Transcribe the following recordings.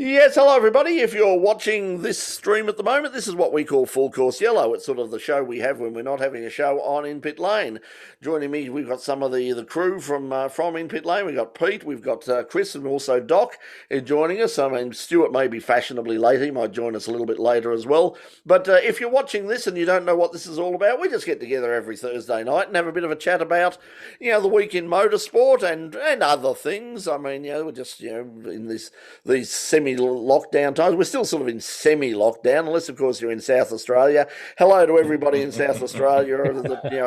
Yes, hello everybody. If you're watching this stream at the moment, this is what we call Full Course Yellow. It's sort of the show we have when we're not having a show on In Pit Lane. Joining me, we've got some of the crew from In Pit Lane. We've got Pete, we've got Chris, and also Doc joining us. I mean, Stuart may be fashionably late. He might join us a little bit later as well. But if you're watching this and you don't know what this is all about, we just get together every Thursday night and have a bit of a chat about, the week in motorsport and other things. I mean, we're just in these semi-lockdown times. We're still sort of in semi-lockdown, unless, of course, you're in South Australia. Hello to everybody in South Australia,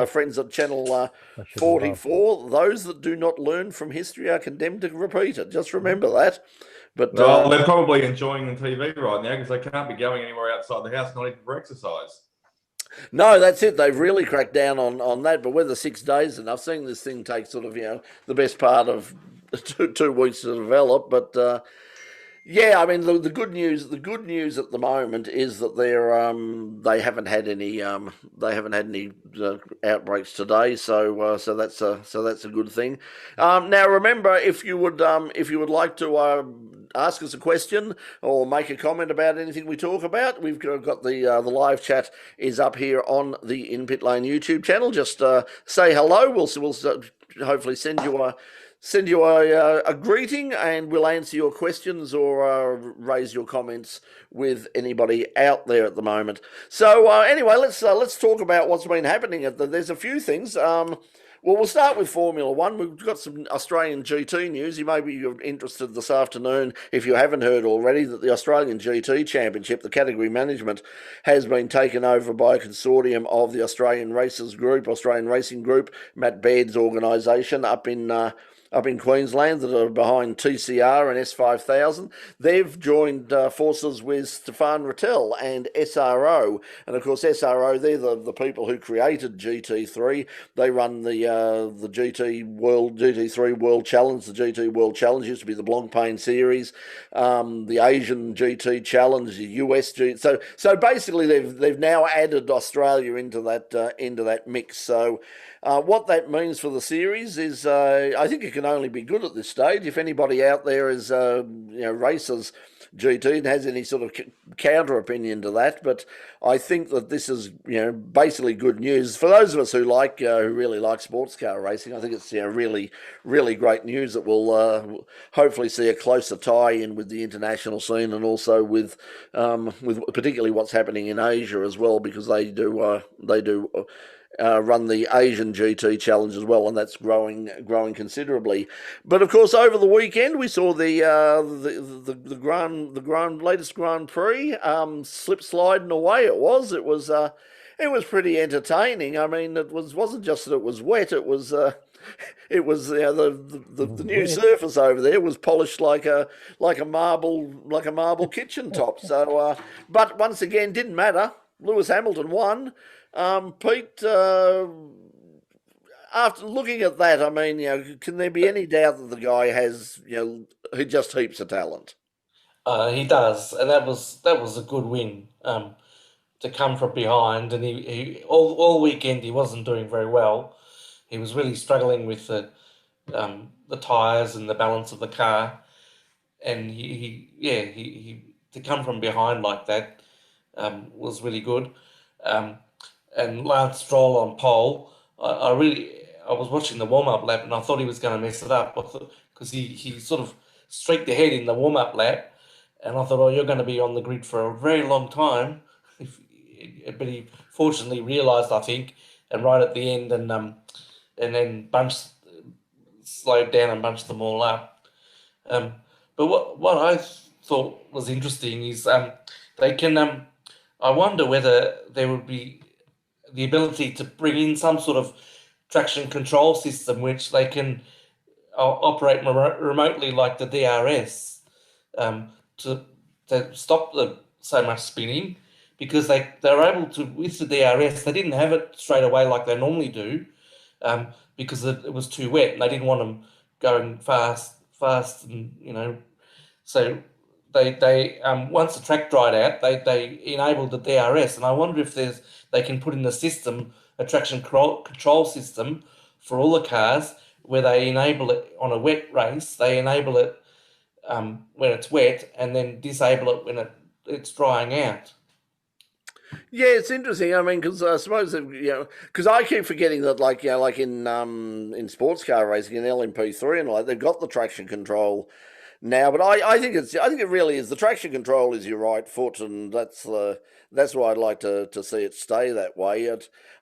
friends at Channel I should have laughed. 44. Those that do not learn from history are condemned to repeat it. Just remember that. But Well, they're probably enjoying the TV right now because they can't be going anywhere outside the house, not even for exercise. no, that's it. They've really cracked down on that. But whether 6 days enough, seeing this thing take sort of, the best part of two weeks to develop. But yeah, I mean the good news. The good news at the moment is that they haven't had any outbreaks today. So that's a good thing. Now remember, if you would like to ask us a question or make a comment about anything we talk about, we've got the live chat is up here on the In Pit Lane YouTube channel. Just say hello. We'll hopefully send you a greeting, and we'll answer your questions or raise your comments with anybody out there at the moment. So anyway, let's talk about what's been happening. There's a few things. Well, we'll start with Formula One. We've got some Australian GT news. You may be interested this afternoon, if you haven't heard already, that the Australian GT Championship, the category management, has been taken over by a consortium of the Australian Racing Group, Matt Baird's organisation up in Queensland, that are behind TCR and S5000. They've joined forces with Stefan Rattel and SRO. And of course, SRO, they're the people who created GT3. They run the GT3 World Challenge. The GT World Challenge used to be the Blancpain Series, the Asian GT Challenge, the US GT. So basically, they've now added Australia into that mix. So what that means for the series is, I think it can only be good at this stage. If anybody out there is, races GT and has any sort of counter opinion to that, but I think that this is, basically good news for those of us who really like sports car racing. I think it's, really, really great news that will hopefully see a closer tie-in with the international scene, and also with particularly what's happening in Asia as well, because they do run the Asian GT Challenge as well, and that's growing considerably. But of course, over the weekend we saw the latest Grand Prix slip sliding away. It was pretty entertaining. I mean, wasn't just that it was wet. It was the new surface over there was polished like a marble kitchen top. So, but once again, didn't matter. Lewis Hamilton won. Pete, after looking at that, I mean, can there be any doubt that the guy has, he just heaps of talent? He does, and that was a good win to come from behind. And he all weekend he wasn't doing very well. He was really struggling with the tyres and the balance of the car, and he to come from behind like that was really good. And Lance Stroll on pole, I was watching the warm-up lap and I thought he was going to mess it up, because he sort of streaked ahead in the warm-up lap, and I thought, oh, you're going to be on the grid for a very long time. But he fortunately realised, I think, and right at the end, and then slowed down and bunched them all up. But what I thought was interesting is they can. I wonder whether there would be the ability to bring in some sort of traction control system which they can operate remotely, like the DRS, to stop so much spinning, because they're able to, with the DRS, they didn't have it straight away like they normally do, because it was too wet and they didn't want them going fast, and so they once the track dried out, they enabled the DRS, and I wonder if they can put in the system a traction control system for all the cars, where they enable it on a wet race. They enable it when it's wet, and then disable it when it's drying out. Yeah, it's interesting. I mean, because I suppose because I keep forgetting that, like like in sports car racing in LMP3 and all that, they've got the traction control now. But I think it really is the traction control is your right foot, and that's why I'd like to see it stay that way.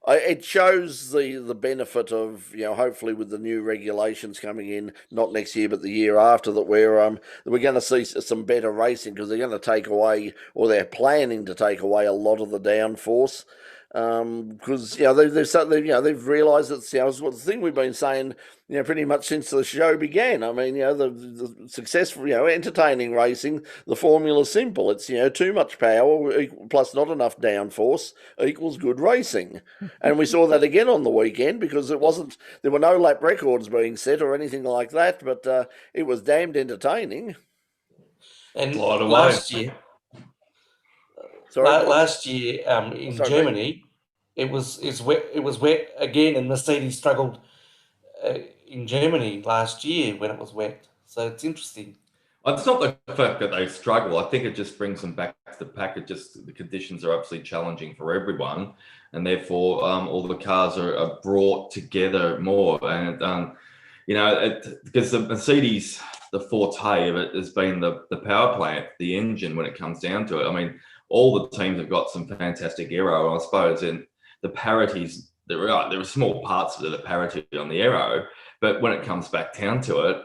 It shows the benefit of hopefully with the new regulations coming in, not next year but the year after, that we're going to see some better racing, because they're going to take away, or they're planning to take away, a lot of the downforce. Because they've realised it's it's the thing we've been saying pretty much since the show began. I mean the successful entertaining racing, the formula's simple. It's too much power plus not enough downforce equals good racing, and we saw that again on the weekend, because there were no lap records being set or anything like that, but it was damned entertaining. And Slide away. last year, Sorry, last year in Sorry, Germany, it was wet. It was wet again, and Mercedes struggled in Germany last year when it was wet. So it's interesting. It's not the fact that they struggle. I think it just brings them back to the pack. It just, the conditions are absolutely challenging for everyone, and therefore all the cars are brought together more. And because the Mercedes, the forte of it has been the power plant, the engine. When it comes down to it, I mean, all the teams have got some fantastic aero. I suppose in the parities, there are small parts of the parity on the aero, but when it comes back down to it,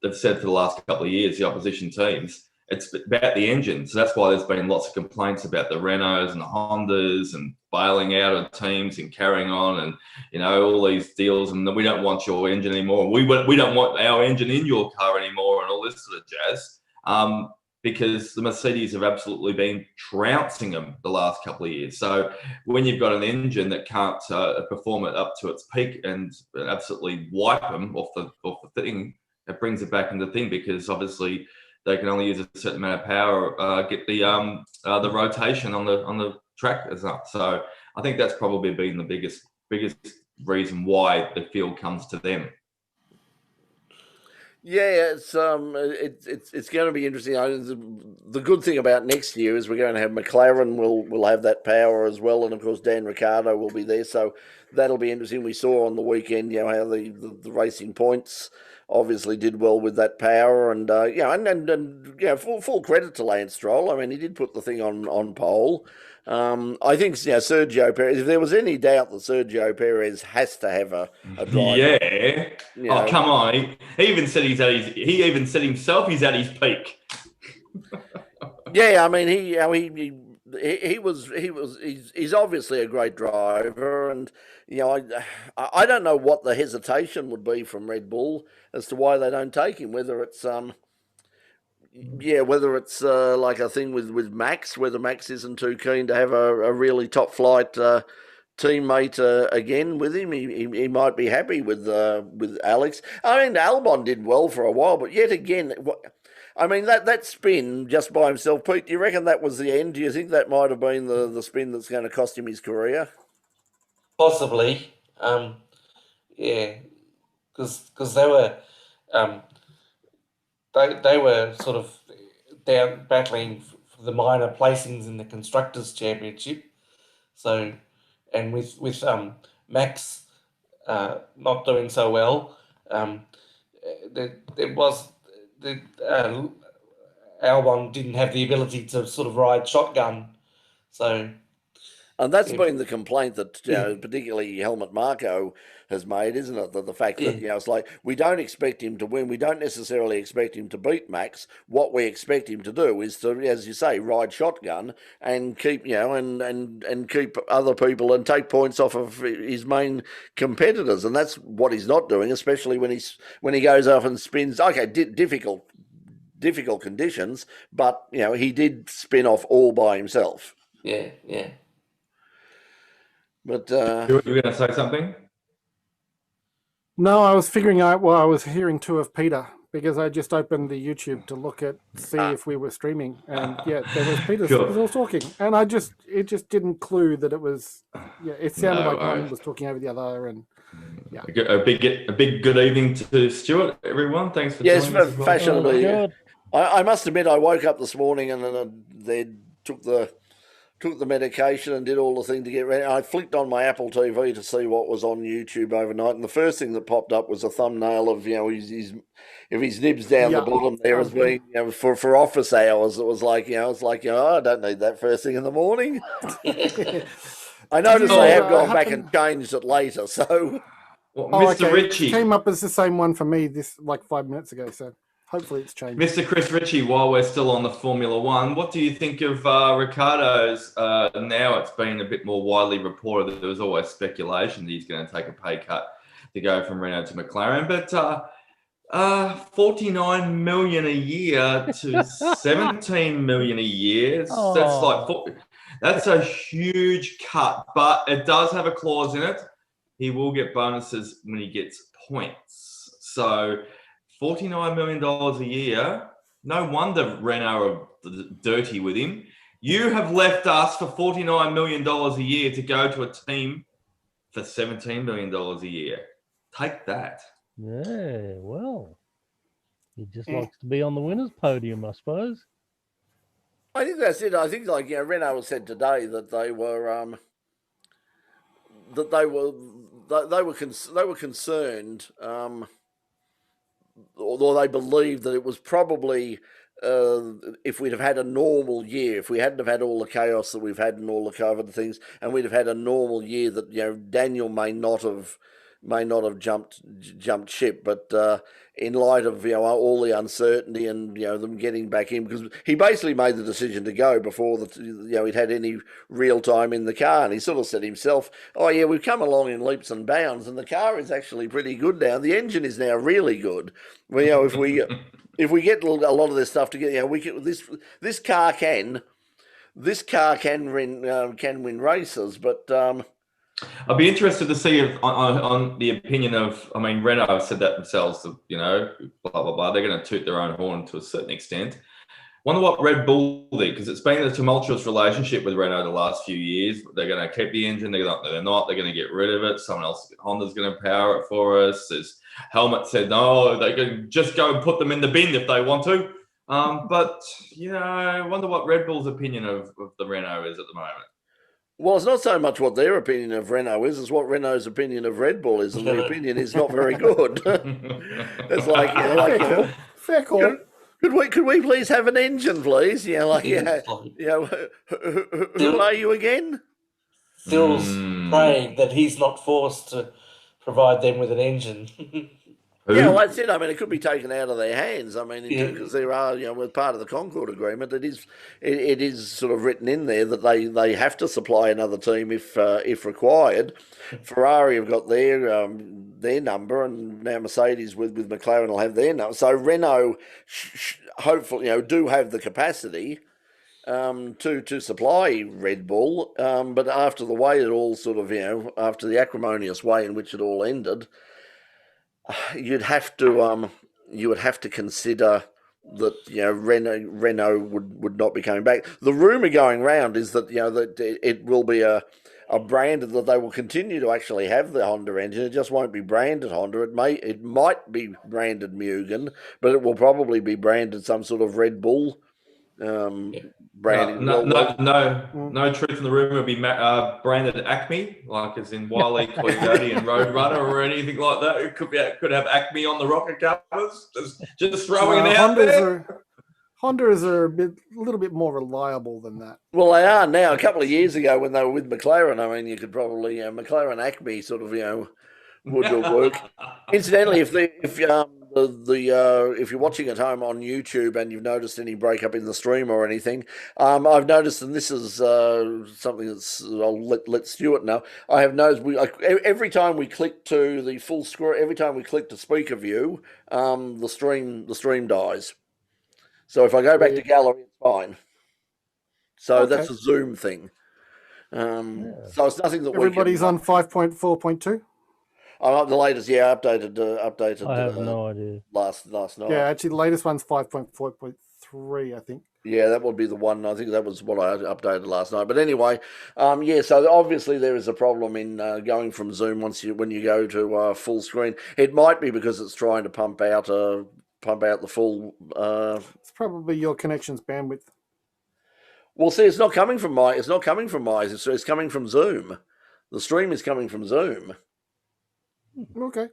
they've said for the last couple of years, the opposition teams, it's about the engine. So that's why there's been lots of complaints about the Renaults and the Hondas and bailing out of teams and carrying on, and all these deals, and we don't want your engine anymore. We don't want our engine in your car anymore, and all this sort of jazz. Because the Mercedes have absolutely been trouncing them the last couple of years. So when you've got an engine that can't perform it up to its peak and absolutely wipe them off the thing, it brings it back into the thing, because obviously they can only use a certain amount of power, get the rotation on the track as up. So I think that's probably been the biggest reason why the field comes to them. Yeah, it's going to be interesting. The good thing about next year is we're going to have McLaren will have that power as well, and of course Dan Ricciardo will be there, so that'll be interesting. We saw on the weekend, how the Racing Points obviously did well with that power, and full credit to Lance Stroll. I mean, he did put the thing on pole. I think Sergio Perez. If there was any doubt that Sergio Perez has to have a drive, oh come on! He even said he even said himself he's at his peak. Yeah, I mean he's obviously a great driver, and I don't know what the hesitation would be from Red Bull as to why they don't take him. Whether it's like a thing with Max, whether Max isn't too keen to have a really top flight teammate again with him. He might be happy with Alex. I mean, Albon did well for a while, but yet again, I mean that spin just by himself, Pete. Do you reckon that was the end? Do you think that might have been the spin that's going to cost him his career? Possibly, yeah, because they were. They were sort of down battling for the minor placings in the Constructors' Championship. So, and with Max not doing so well, Albon didn't have the ability to sort of ride shotgun. So. And that's been the complaint that particularly Helmut Marko has made, isn't it? The fact that it's like we don't expect him to win. We don't necessarily expect him to beat Max. What we expect him to do is to, as you say, ride shotgun and keep and keep other people and take points off of his main competitors. And that's what he's not doing, especially when he goes off and spins. Okay, difficult conditions, but he did spin off all by himself. Yeah. But you were going to say something? No, I was figuring out. Well, I was hearing two of Peter because I just opened the YouTube to see if we were streaming, and there was Peter still talking, and it just didn't clue that it was. Yeah, it sounded like one was talking over the other, and a big good evening to Stuart, everyone. Thanks for joining us. Fashionably. I must admit, I woke up this morning and they took the medication and did all the thing to get ready. I flicked on my Apple TV to see what was on YouTube overnight, and the first thing that popped up was a thumbnail of his nibs down the bottom there as being for office hours. It was like I don't need that first thing in the morning. I noticed they have gone back and changed it later. So, well, Mr. Ritchie it came up as the same one for me this like 5 minutes ago. So hopefully it's changed. Mr. Chris Ritchie, while we're still on the Formula One, what do you think of Ricciardo's? Now it's been a bit more widely reported that there was always speculation that he's going to take a pay cut to go from Renault to McLaren, but 49 million a year to 17 million a year. That's a huge cut, but it does have a clause in it. He will get bonuses when he gets points. So $49 million a year. No wonder Renault are dirty with him. You have left us for $49 million a year to go to a team for $17 million a year. Take that. Yeah, well, he just likes to be on the winner's podium, I suppose. I think that's it. I think Renault said today that they were concerned, although they believed that it was probably if we'd have had a normal year, if we hadn't have had all the chaos that we've had and all the COVID things, and we'd have had a normal year, that Daniel may not have jumped ship, but in light of all the uncertainty and them getting back in, because he basically made the decision to go before he'd had any real time in the car, and he sort of said himself, "Oh yeah, we've come along in leaps and bounds, and the car is actually pretty good now. The engine is now really good. Well, if we get a lot of this stuff together, this car can win races, but." I'd be interested to see if, on the opinion of, Renault said that themselves, blah, blah, blah. They're going to toot their own horn to a certain extent. Wonder what Red Bull did, because it's been a tumultuous relationship with Renault the last few years. They're going to keep the engine. They're not. They're going to get rid of it. Someone else, Honda's going to power it for us. Helmut said, no, they can just go and put them in the bin if they want to. But, I wonder what Red Bull's opinion of the Renault is at the moment. Well, it's not so much what their opinion of Renault is, as what Renault's opinion of Red Bull is, and the opinion is not very good. It's fair call. Could we please have an engine, please? Who are you again? Phil's praying that he's not forced to provide them with an engine. Yeah, well, that's it. It could be taken out of their hands. Because there are, with part of the Concord Agreement, it is sort of written in there that they have to supply another team if required. Ferrari have got their number, and now Mercedes with McLaren will have their number. So Renault, hopefully, do have the capacity to supply Red Bull. But after the way it all sort of, after the acrimonious way in which it all ended, you would have to consider that Renault would not be coming back. The rumor going around is that that it will be a brand that they will continue to actually have the Honda engine. It just won't be branded Honda. It might be branded Mugen, but it will probably be branded some sort of Red Bull branding. No truth in the rumor. It'll be branded Acme, like as in Wile E. Coyote and Roadrunner or anything like that. It could have Acme on the rocket covers. Just throwing it out there. Hondas are a little bit more reliable than that. Well, they are now. A couple of years ago, when they were with McLaren, you could probably McLaren Acme sort of would work. Incidentally, if you're watching at home on YouTube and you've noticed any breakup in the stream or anything, I've noticed, and this is something that's I'll let Stuart know. I have noticed every time we click to the full screen, every time we click to speaker view, the stream dies. So if I go back to gallery, it's fine. So that's a Zoom thing. So it's nothing that everybody's on 5.4.2. The latest, updated. I have no idea. Last night. Yeah, actually, the latest one's 5.4.3, I think. Yeah, that would be the one. I think that was what I updated last night. But anyway, so obviously there is a problem in going from Zoom when you go to full screen. It might be because it's trying to pump out pump out the full. It's probably your connection's bandwidth. Well, see, it's not coming from my. It's not coming from my. It's coming from Zoom. The stream is coming from Zoom. Okay.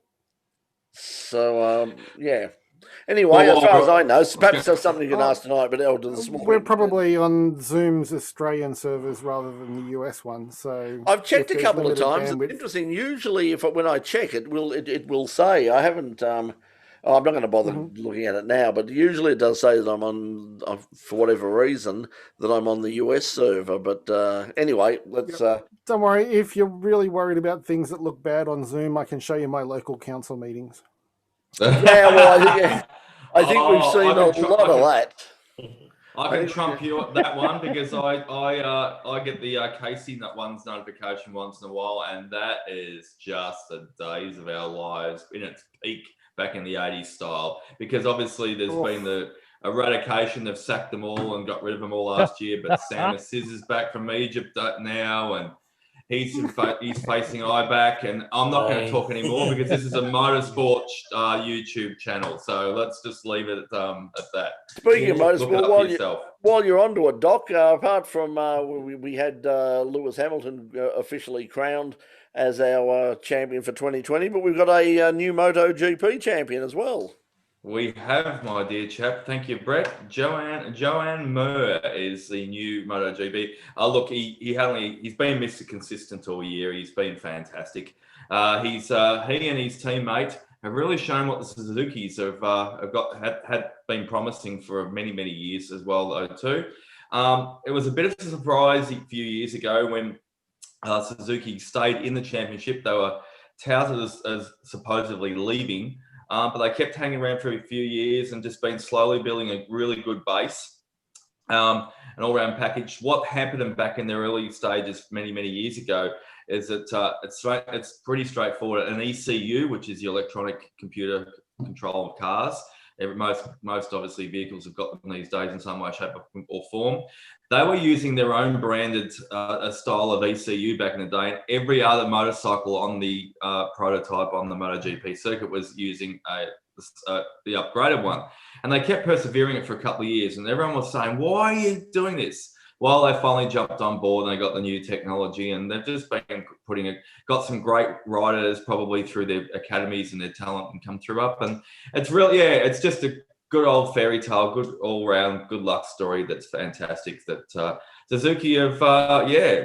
So yeah. Anyway, as far as I know, perhaps that's something you can Oh, ask tonight. But Elder this morning, We're probably on Zoom's Australian servers rather than the US one. So I've checked if a there's couple of limited times. bandwidth- It's interesting. Usually, when I check it, it will say I haven't. Oh, I'm not going to bother looking at it now, but usually it does say that I'm on, for whatever reason, that I'm on the US server. But anyway, let's. Don't worry. If you're really worried about things that look bad on Zoom, I can show you my local council meetings. Yeah, well, I think we've seen a lot of that. I can trump you that one because I get the Casey one's notification once in a while, and that is just the days of our lives in its peak back in the 80s style. Because obviously there's been the eradication, they've sacked them all and got rid of them all last year, but Sam Scissors back from Egypt now, and he's facing IBAC, and I'm not going to talk anymore because this is a motorsport YouTube channel. So let's just leave it at that. Speaking of motorsport, while you're onto it, Doc, apart from we had Lewis Hamilton officially crowned as our champion for 2020, but we've got a new Moto GP champion as well. We have, my dear chap. Thank you, Brett. Joanne Moore is the new MotoGP. Look, he's been Mr. Consistent all year. He's been fantastic. He and his teammate have really shown what the Suzukis had been promising for many years as well, though too. It was a bit of a surprise a few years ago when Suzuki stayed in the championship. They were touted as supposedly leaving. But they kept hanging around for a few years and just been slowly building a really good base, an all-round package. What happened them back in their early stages many years ago is that it's pretty straightforward. An ECU, which is the electronic computer control of cars. Most obviously vehicles have got them these days in some way, shape or form. They were using their own branded style of ECU back in the day, and every other motorcycle on the prototype on the MotoGP circuit was using the upgraded one. And they kept persevering it for a couple of years, and everyone was saying, why are you doing this? Well, they finally jumped on board and they got the new technology, and they've just been got some great riders probably through their academies and their talent and come through up. And it's really, it's just a good old fairy tale, good all round, good luck story. That's fantastic. That Suzuki have,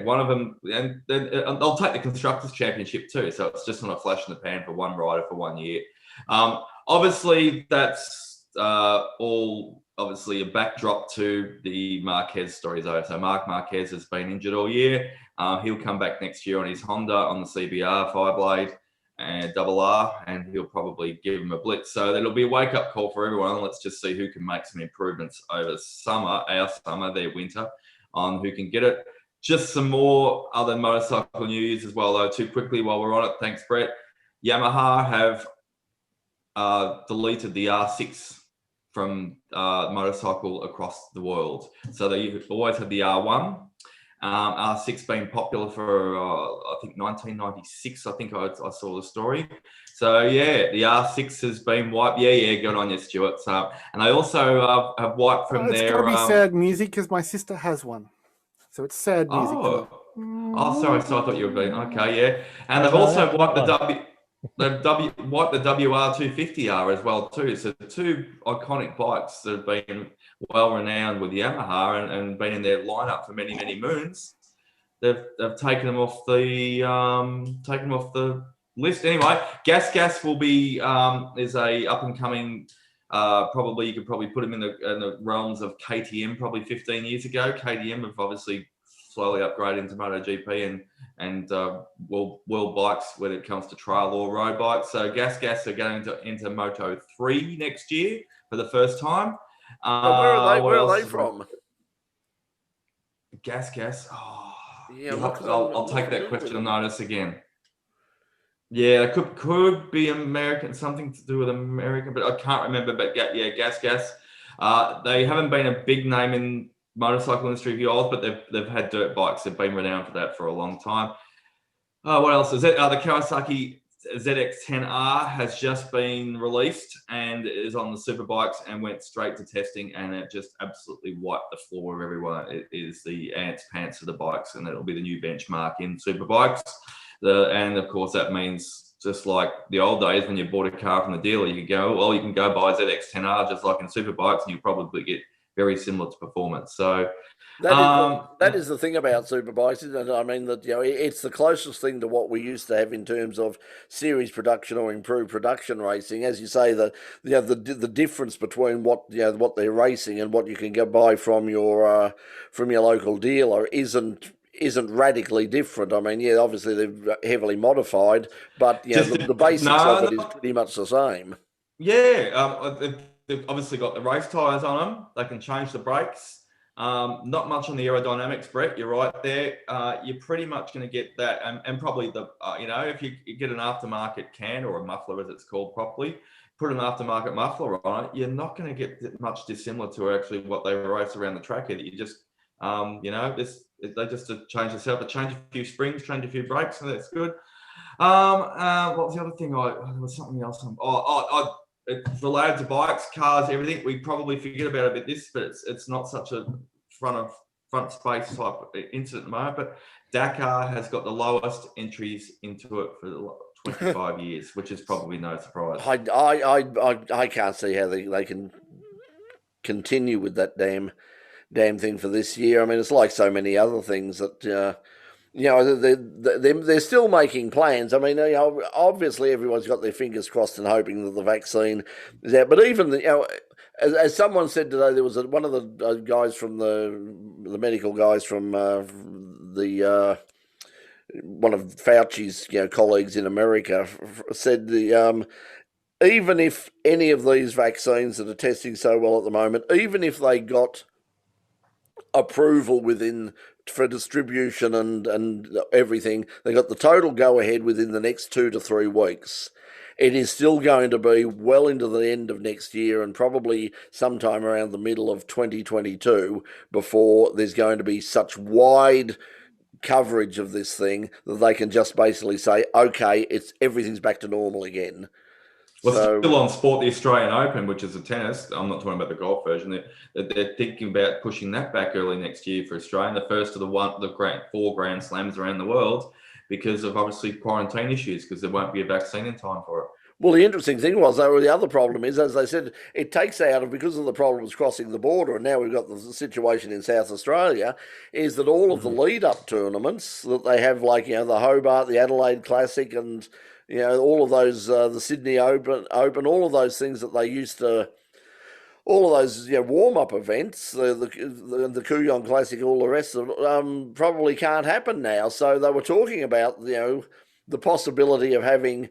one of them, and they'll take the Constructors' Championship too. So it's just not a flash in the pan for one rider for 1 year. Obviously, that's all obviously a backdrop to the Marquez stories though. So Marc Marquez has been injured all year. He'll come back next year on his Honda on the CBR 5-blade and RR, and he'll probably give him a blitz. So that'll be a wake-up call for everyone. Let's just see who can make some improvements over our summer, their winter, on who can get it. Just some more other motorcycle news as well, though, too quickly while we're on it. Thanks, Brett. Yamaha have deleted the R6 from motorcycle across the world. So they always had the R1. R6 been popular for, I think, 1996. I think I saw the story. So, yeah, the R6 has been wiped. Yeah, good on you, Stuart. So, and they also have wiped from it's their... It's got to be sad music because my sister has one. So it's sad music. Sorry. So I thought you were being... Okay, yeah. And they've also wiped the wiped the WR250R as well too. So two iconic bikes that have been well renowned with Yamaha and been in their lineup for many moons. They've taken them off the list. Anyway, Gas will be is a up and coming. Probably you could probably put them in the realms of KTM probably 15 years ago. KTM have obviously slowly upgraded into MotoGP and world bikes when it comes to trail or road bikes. So Gas are going into Moto 3 next year for the first time. Where are they from? Gas. Oh, yeah, I'll take that question on notice again. Yeah, it could be American, something to do with American, but I can't remember. But yeah, Gas. They haven't been a big name in motorcycle industry of yours, but they've had dirt bikes. They've been renowned for that for a long time. What else is it? The Kawasaki ZX10R has just been released and is on the superbikes and went straight to testing, and it just absolutely wiped the floor of everyone. It is the ants pants of the bikes, and it'll be the new benchmark in superbikes. And of course, that means just like the old days when you bought a car from the dealer, you go, well, you can go buy ZX10R just like in superbikes, and you probably get very similar to performance. So that is the thing about superbikes, isn't it? I mean, that it's the closest thing to what we used to have in terms of series production or improved production racing. As you say, the difference between what they're racing and what you can go buy from your local dealer isn't radically different. I mean, obviously they're heavily modified, but the basics of it is pretty much the same. Yeah, they've obviously got the race tyres on them. They can change the brakes. Not much on the aerodynamics, Brett. You're right there. You're pretty much going to get that, and probably the if you get an aftermarket can or a muffler, as it's called properly, put an aftermarket muffler on it, you're not going to get much dissimilar to actually what they race around the track. You just, they just change the setup, change a few springs, change a few brakes, so that's good. What was the other thing? There was something else. It's related to bikes, cars, everything. We probably forget about a bit this, but it's not such a front space type incident at the moment. But Dakar has got the lowest entries into it for 25 years, which is probably no surprise. I can't see how they can continue with that damn thing for this year. I mean, it's like so many other things that. They're still making plans. I mean, obviously everyone's got their fingers crossed and hoping that the vaccine is out. But even as someone said today, there was one of the guys from the medical guys from one of Fauci's colleagues in America said even if any of these vaccines that are testing so well at the moment, even if they got approval for distribution and everything, they got the total go-ahead within the next 2 to 3 weeks. It is still going to be well into the end of next year and probably sometime around the middle of 2022 before there's going to be such wide coverage of this thing that they can just basically say, okay, everything's back to normal again. Well, still on sport, the Australian Open, which is a tennis. I'm not talking about the golf version. They're thinking about pushing that back early next year for Australia, the first of the 4 Grand Slams around the world, because of obviously quarantine issues, because there won't be a vaccine in time for it. Well, the interesting thing was, though, the other problem is, as they said, it takes out of, because of the problems crossing the border, and now we've got the situation in South Australia, is that all of the lead-up tournaments that they have, like, the Hobart, the Adelaide Classic, and all of those, the Sydney Open, all of those things that they used to, all of those warm-up events, the Kooyong Classic, all the rest of it, probably can't happen now. So they were talking about, the possibility of having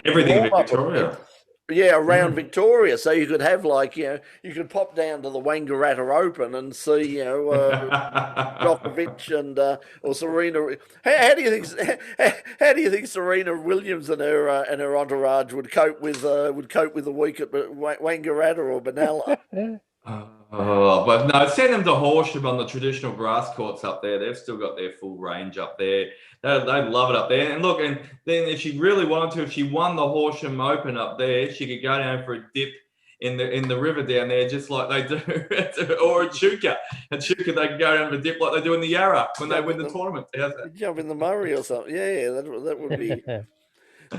everything in Victoria. Around Victoria. So you could have you could pop down to the Wangaratta Open and see, Djokovic and or Serena. How do you think Serena Williams and her entourage would cope with a week at Wangaratta or Benalla? But no, send them to Horsham on the traditional grass courts up there. They've still got their full range up there. They love it up there. And look, and then if she really wanted to, if she won the Horsham Open up there, she could go down for a dip in the river down there, just like they do, or a Chuka. At Chuka, they can go down for a dip like they do in the Yarra when they win the tournament. Jump in the Murray or something. Yeah, that would be that would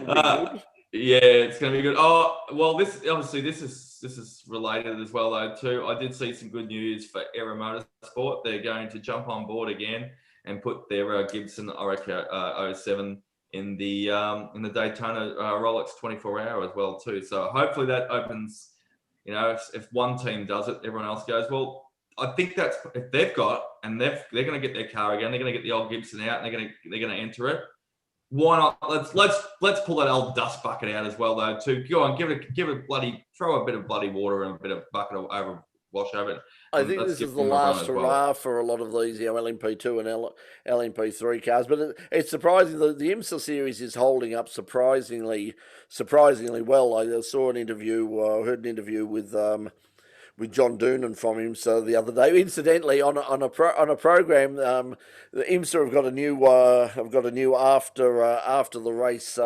be good. Yeah, it's going to be good. Oh, well, this is related as well, though, too. I did see some good news for Era Motorsport. They're going to jump on board again and put their Gibson Orica 07 in the Daytona Rolex 24-hour as well, too. So hopefully that opens, if one team does it, everyone else goes, well, I think that's, if they've got, and they're going to get their car again, they're going to get the old Gibson out, and they're going to enter it. Why not? Let's pull that old dust bucket out as well, though. Too go on, throw a bit of bloody water and a bit of bucket over, wash over it. I think this is the last hurrah for a lot of these, LMP2 and LMP3 cars. But it's surprising that the IMSA series is holding up surprisingly well. I saw an interview, heard an interview with with John Doonan from IMSA the other day. Incidentally, on a program, the IMSA have got a new after the race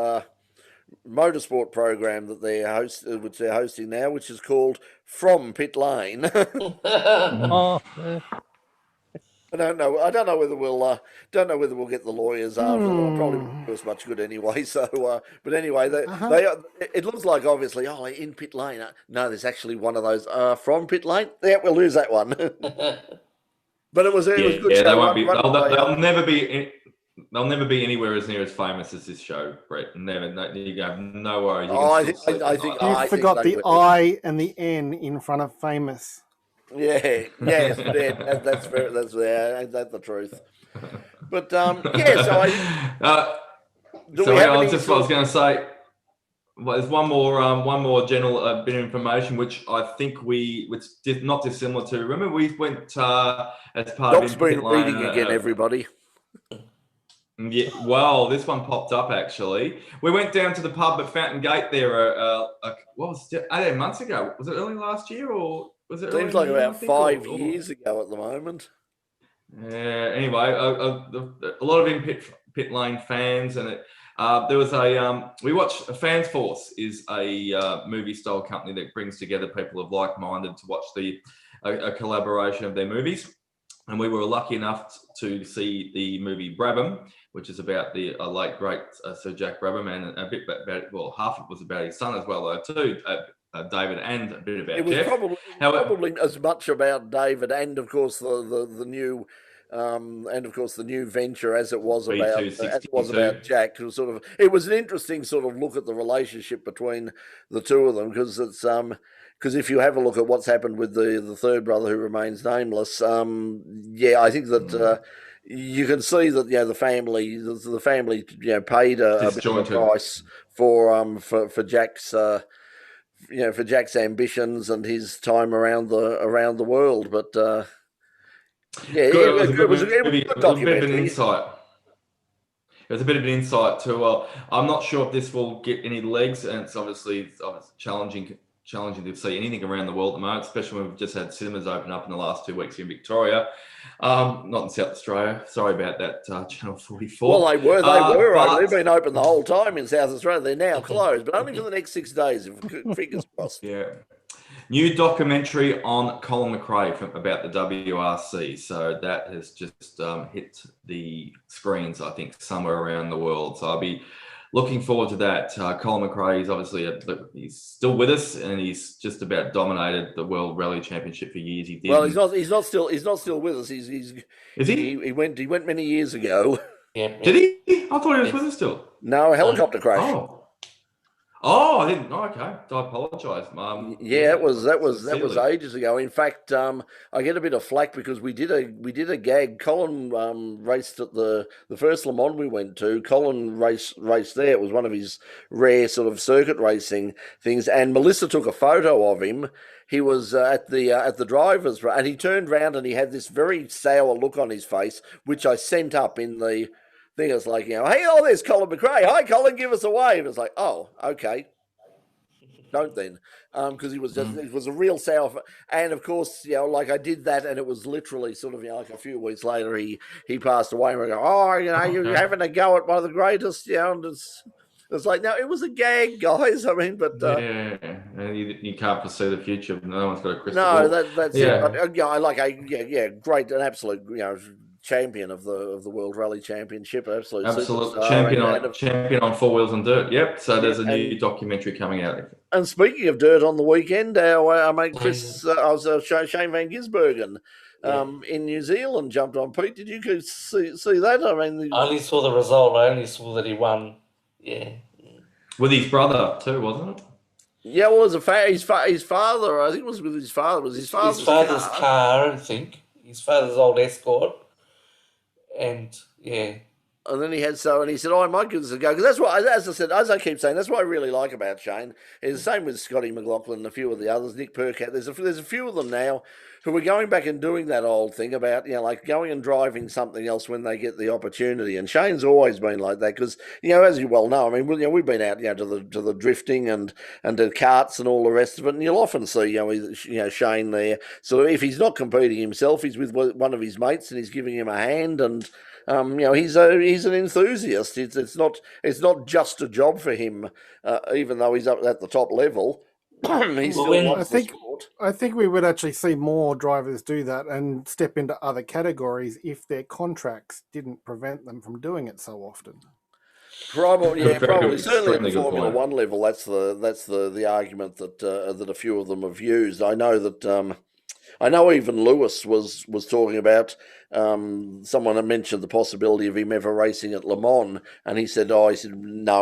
motorsport program that which they're hosting now, which is called From Pit Lane. Oh, yeah. I don't know whether we'll get the lawyers after. They'll probably won't do us much good anyway. So, but anyway, it looks like obviously in pit lane. No, there's actually one of those from pit lane. Yeah, we'll lose that one. But it was good. Yeah, show. they won't be. They'll never be. They'll never be anywhere as near as famous as this show, Brett. Never. No, you have no worries. I think you forgot the I and the N in front of famous. Yeah, yes, that's the truth. But yeah, so I. I was going to say. Well, there's one more general bit of information, which I think which did not dissimilar to. Remember, we went as part Doc's of been reading again, everybody. Yeah, well, this one popped up actually. We went down to the pub at Fountain Gate there. What was it? 18 months ago? Was it early last year or was it? Seems like about 5 years ago at the moment. Yeah. Anyway, a lot of pit lane fans, and there was we watched Fans Force is a movie style company that brings together people of like minded to watch a collaboration of their movies. And we were lucky enough to see the movie Bradman, which is about the late great Sir Jack Bradman, and a bit about half of it was about his son as well, though too, David, and a bit about it was Jeff. Probably as much about David and of course the new. And of course, the new venture, as it was about Jack, it was an interesting sort of look at the relationship between the two of them, because it's because if you have a look at what's happened with the third brother who remains nameless, I think that you can see that the family paid a bit of a price for Jack's for Jack's ambitions and his time around the world, but. Yeah, it was a bit of an insight. It was a bit of an insight to. I'm not sure if this will get any legs, and it's obviously challenging to see anything around the world at the moment, especially when we've just had cinemas open up in the last 2 weeks in Victoria, not in South Australia. Sorry about that, Channel 44. Well, they were. They've been open the whole time in South Australia. They're now closed, but only for the next 6 days. Fingers crossed. Yeah. New documentary on Colin McRae about the WRC. So that has just hit the screens, I think, somewhere around the world. So I'll be looking forward to that. Colin McRae is obviously he's still with us, and he's just about dominated the World Rally Championship for years. He did. Well, he's not still with us. Is he? He went many years ago. Yeah. Did he? I thought he was with us still. No, a helicopter crash. Oh, I didn't. Oh, okay. I apologise. That was ages ago. In fact, I get a bit of flack because we did a gag. Colin raced at the first Le Mans we went to. Colin raced there. It was one of his rare sort of circuit racing things. And Melissa took a photo of him. He was at the drivers, and he turned round and he had this very sour look on his face, which I sent up in the. Thing is like, hey, there's Colin McRae. Hi, Colin, give us a wave. It's like, oh, okay. Don't then. Because he was just, it was a real sour. And of course, like I did that, and it was literally sort of, like a few weeks later, he passed away. And we go, you're having a go at one of the greatest, and it's like, no, it was a gag, guys. I mean, but you can't foresee the future. No one's got a crystal ball. That's it. But, great, an absolute, champion of the World Rally Championship, absolute champion on four wheels and dirt. Yep. So there's a new documentary coming out. And speaking of dirt, on the weekend, our mate Chris, Shane Van Gisbergen, in New Zealand jumped on. Pete, did you see that? I mean, I only saw the result. I only saw that he won. Yeah. With his brother too, wasn't it? Yeah, well, his father. I think it was with his father. It was his father's car, I think. His father's old Escort. And yeah, and then he said, "Oh, I might give this a go," because that's what, as I keep saying, that's what I really like about Shane. It's the same with Scotty McLaughlin and a few of the others, Nick Percat. There's a few of them now who are going back and doing that old thing about, like going and driving something else when they get the opportunity. And Shane's always been like that because, as you well know, I mean, we've been out, to the drifting and to karts and all the rest of it, and you'll often see, Shane there. So if he's not competing himself, he's with one of his mates and he's giving him a hand, and he's an enthusiast. It's not just a job for him, even though he's up at the top level. He still wants the sport. I think we would actually see more drivers do that and step into other categories if their contracts didn't prevent them from doing it so often. Probably. Certainly at the Formula One level, that's the argument that a few of them have used. I know that. I know even Lewis was talking about, someone had mentioned the possibility of him ever racing at Le Mans, and he said, no,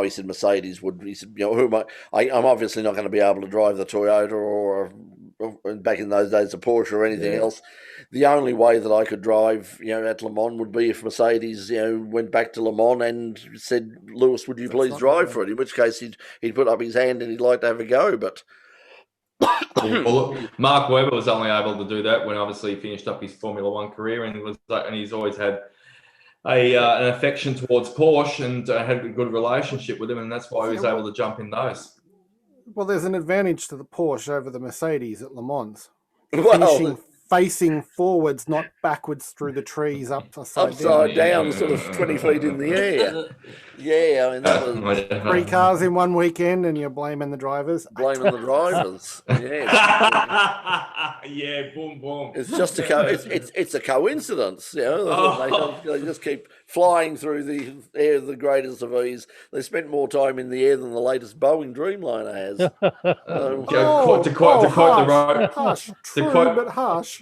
he said Mercedes would. He said, who am I'm obviously not going to be able to drive the Toyota or back in those days, a Porsche or anything else. The only way that I could drive, at Le Mans would be if Mercedes, went back to Le Mans and said, Lewis, would you please drive for it? In which case he'd put up his hand and he'd like to have a go, but. Well, Mark Webber was only able to do that when obviously he finished up his Formula One career, and he's always had an affection towards Porsche and had a good relationship with him, and that's why he was able to jump in those. Well, there's an advantage to the Porsche over the Mercedes at Le Mans. Well, Facing forwards, not backwards through the trees, upside down, sort of 20 feet in the air. Yeah, I mean, that was 3 cars in one weekend, and you're blaming the drivers. Yes. Yeah, boom, boom. It's just it's a coincidence, They just keep flying through the air of the greatest of ease. They spent more time in the air than the latest Boeing Dreamliner has. To quote the road, harsh, but harsh.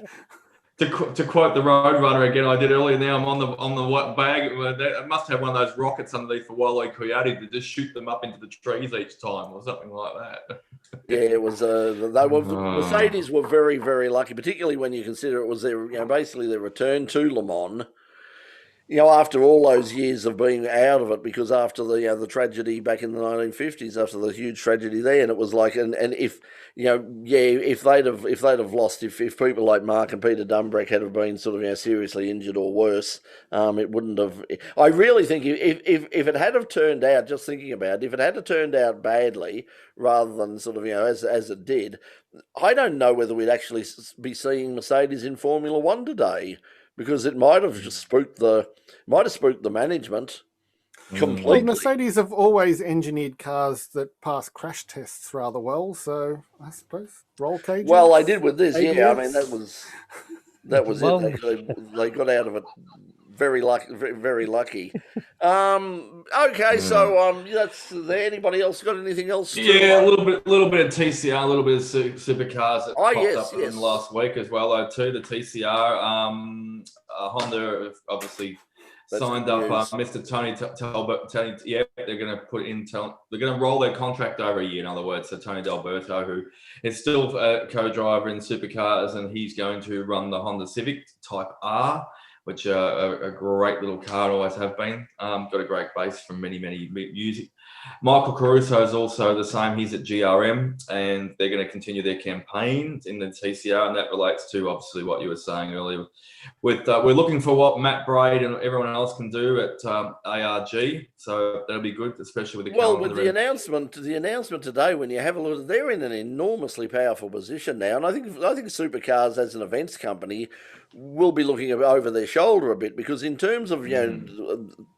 To quote the Roadrunner again, I did earlier. Now I'm on the bag. I must have one of those rockets underneath for Wile E. Coyote to just shoot them up into the trees each time, or something like that. Yeah, it was. Mercedes were very, very lucky, particularly when you consider it was their, basically their return to Le Mans. After all those years of being out of it, because after the tragedy back in the 1950s, after the huge tragedy there, and it was like, and if if they'd have lost, if people like Mark and Peter Dumbreck had have been sort of seriously injured or worse, it wouldn't have. I really think if it had have turned out, just thinking about it, if it had have turned out badly rather than sort of as it did, I don't know whether we'd actually be seeing Mercedes in Formula One today. Because it might have just spooked the management completely. Well, Mercedes have always engineered cars that pass crash tests rather well, so I suppose roll cages. Well, they did with this, ABS. yeah. I mean, that was Well, it. They got out of it very lucky, very lucky. Okay, so that's there. Anybody else got anything else? Yeah, a little bit of TCR, a little bit of supercars that popped up yes. in last week as well, though. Too the TCR, Honda obviously signed up Mr. Tony Talbot. Yeah, they're going to they're going to roll their contract over a year. In other words, so Tony D'Alberto, who is still a co-driver in supercars, and he's going to run the Honda Civic Type R, which are a great little car, always have been. Got a great base from many music. Michael Caruso is also the same. He's at GRM, and they're going to continue their campaign in the TCR, and that relates to obviously what you were saying earlier. We're looking for what Matt Braid and everyone else can do at ARG, so that'll be good, especially with the with the announcement today. When you have a look, they're in an enormously powerful position now, and I think Supercars as an events company will be looking over their shoulder a bit, because in terms of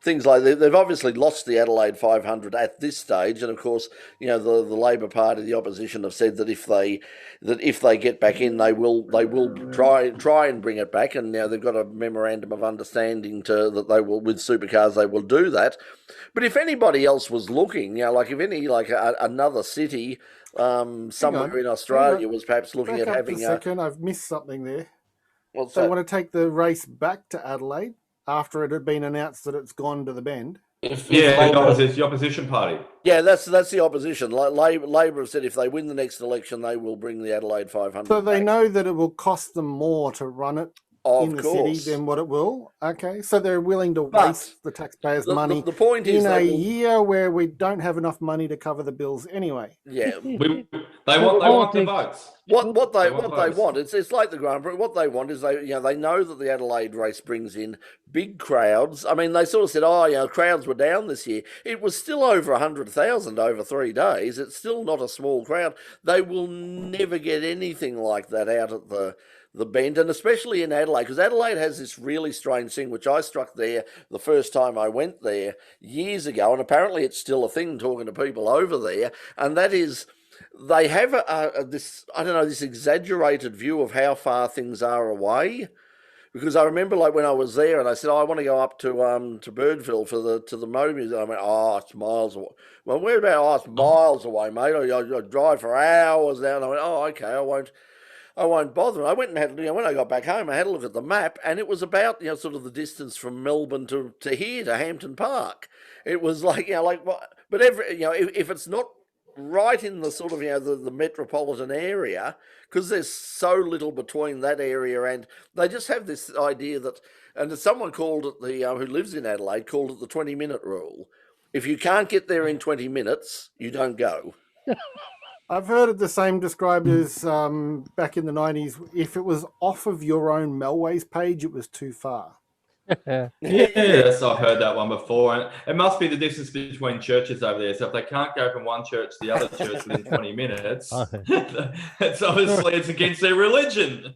things like they've obviously lost the Adelaide 500 at this stage, and of course the Labor Party, the opposition, have said that if they get back in, they will try and bring it back, and now they've got a memorandum of understanding that they will, with Supercars, they will do that. But if anybody else was looking, like if any another city somewhere in Australia was perhaps looking at having I've missed something there. What's they that? want to take the race back to Adelaide after it had been announced that it's gone to the Bend. It's the opposition party. Yeah, that's the opposition. Labor have said if they win the next election, they will bring the Adelaide 500 So they back. know that it will cost them more to run it in the city than what it will. Okay, so they're willing to But waste the taxpayers' money the point is in a year where we don't have enough money to cover the bills anyway. Yeah, They want the votes. What they votes. want, it's like the Grand Prix. What they want is they know that the Adelaide race brings in big crowds. I mean, they sort of said, crowds were down this year. It was still over 100,000 over 3 days. It's still not a small crowd. They will never get anything like that out at the Bend, and especially in Adelaide, because Adelaide has this really strange thing, which I struck there the first time I went there years ago, and apparently it's still a thing talking to people over there, and that is they have this exaggerated view of how far things are away. Because I remember, like, when I was there and I said, I want to go up to Birdville to the motor museum. I went, it's miles away. Well, where about? It's miles away, mate. I drive for hours now. And I went, okay, I won't bother. I went and had, when I got back home, I had a look at the map, and it was about, sort of the distance from Melbourne to here, to Hampton Park. It was like, but if it's not right in the sort of, the metropolitan area, because there's so little between that area, and they just have this idea that, and someone called it who lives in Adelaide, called it the 20-minute rule. If you can't get there in 20 minutes, you don't go. I've heard it the same described as back in the 90s. If it was off of your own Melways page, it was too far. Yes, I've heard that one before. And it must be the distance between churches over there. So if they can't go from one church to the other church within 20 minutes, it's obviously it's against their religion.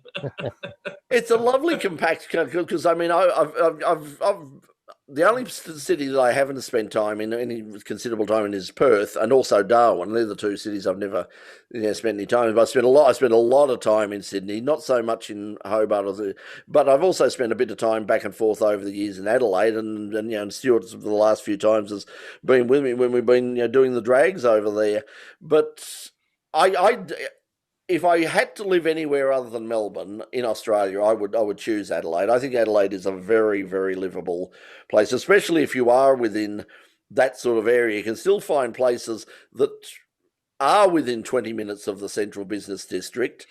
It's a lovely compact, because I mean, I've the only city that I haven't spent time in, any considerable time in, is Perth, and also Darwin. They're the two cities I've never spent any time in. But I spent a lot of time in Sydney, not so much in Hobart, but I've also spent a bit of time back and forth over the years in Adelaide, and Stuart, for the last few times, has been with me when we've been doing the drags over there. But if I had to live anywhere other than Melbourne in Australia, I would choose Adelaide. I think Adelaide is a very, very livable place, especially if you are within that sort of area. You can still find places that are within 20 minutes of the central business district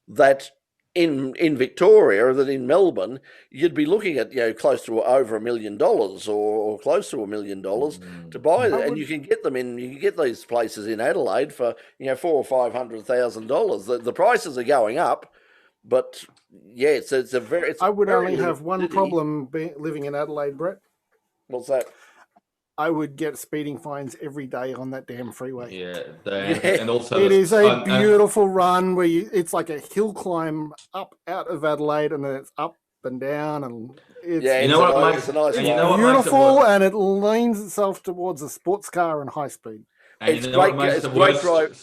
that in Victoria, that in Melbourne, you'd be looking at close to over $1 million or close to $1 million to buy that, and you can get them in. You can get these places in Adelaide for $400,000 or $500,000. The prices are going up, but it's a very. I would only have one problem living in Adelaide, Brett. What's that? I would get speeding fines every day on that damn freeway. And also it is a beautiful run where it's like a hill climb up out of Adelaide, and then it's up and down, and it's beautiful, and it leans itself towards a sports car and high speed. And it's great. It's great drive.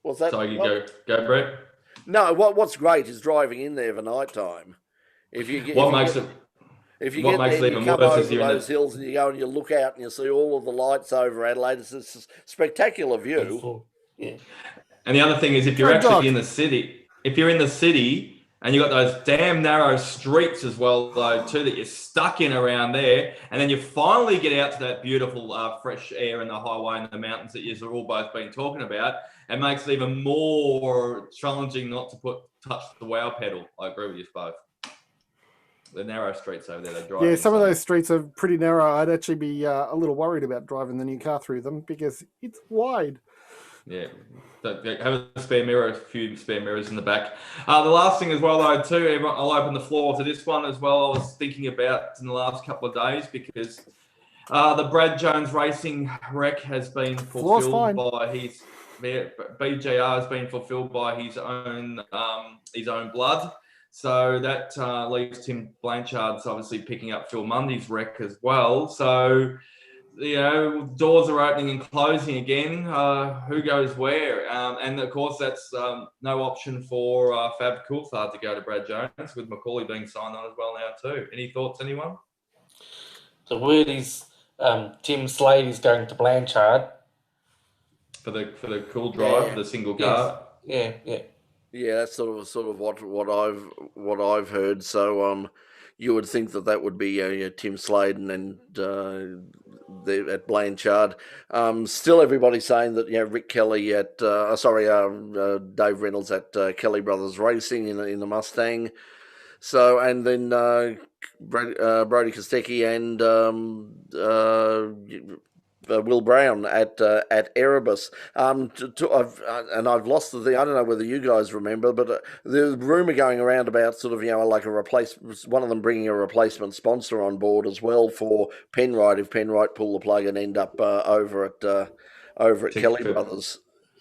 What's that? Sorry, go, Brett. No, what's great is driving in there for night time. If you get If you get there, you come over those hills and you go and you look out and you see all of the lights over Adelaide. It's a spectacular view. Yeah. And the other thing is, if you're actually in the city, and you've got those damn narrow streets as well, though, too, that you're stuck in around there, and then you finally get out to that beautiful fresh air and the highway and the mountains that you've all both been talking about, it makes it even more challenging not to touch the wow pedal. I agree with you both. The narrow streets over there, they drive. Yeah, some of those streets are pretty narrow. I'd actually be a little worried about driving the new car through them because it's wide. Yeah, have a spare mirror, a few spare mirrors in the back. The last thing as well, though, too, I'll open the floor to this one as well. I was thinking about in the last couple of days because the Brad Jones Racing wreck has been fulfilled by his BJR has been fulfilled by his own blood. So that leaves Tim Blanchard's obviously picking up Phil Mundy's wreck as well. So, doors are opening and closing again. Who goes where? And, of course, that's no option for Fab Coulthard to go to Brad Jones, with Macaulay being signed on as well now too. Any thoughts, anyone? The word is Tim Slade is going to Blanchard. For the cool drive, the single car? Yeah. Yeah, that's sort of what I've heard. So you would think that would be Tim Sladen and at Blanchard. Still, everybody's saying that Rick Kelly at Dave Reynolds at Kelly Brothers Racing in the Mustang. So, and then Brody Kostecki and Will Brown at Erebus. I've lost the thing. I don't know whether you guys remember, but there's a rumor going around about sort of like a one of them bringing a replacement sponsor on board as well for Penrite if Penrite pull the plug and end up over at Kelly Brothers.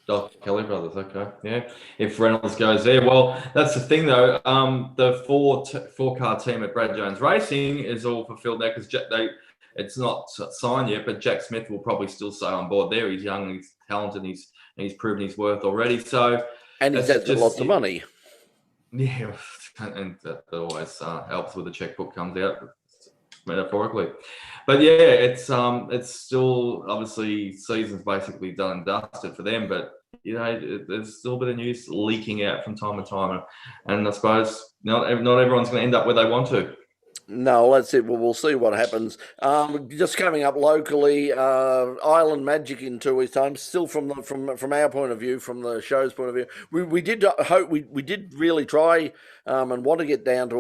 Dr. Kelly Brothers, okay, yeah. If Reynolds goes there, well, that's the thing though. The four-car team at Brad Jones Racing is all fulfilled now because it's not signed yet, but Jack Smith will probably still stay on board there. He's young, he's talented, he's proven his worth already. So, and he's got lots of money. Yeah, and that always helps when the checkbook comes out, metaphorically. But yeah, it's still obviously season's basically done and dusted for them. But there's still a bit of news leaking out from time to time, and I suppose not everyone's going to end up where they want to. No, that's it. Well, we'll see what happens. Just coming up locally, Island Magic in 2 weeks' time. Still from our point of view, from the show's point of view, we did hope we did really try and want to get down to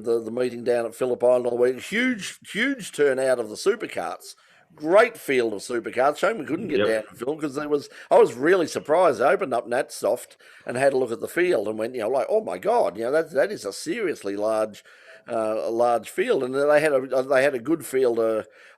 the meeting down at Phillip Island all the way. Huge turnout of the supercarts. Great field of supercarts. Shame we couldn't get down to Phil because I was really surprised. I opened up Natsoft and had a look at the field and went, like, oh my God, that is a seriously large field, and they had a good field.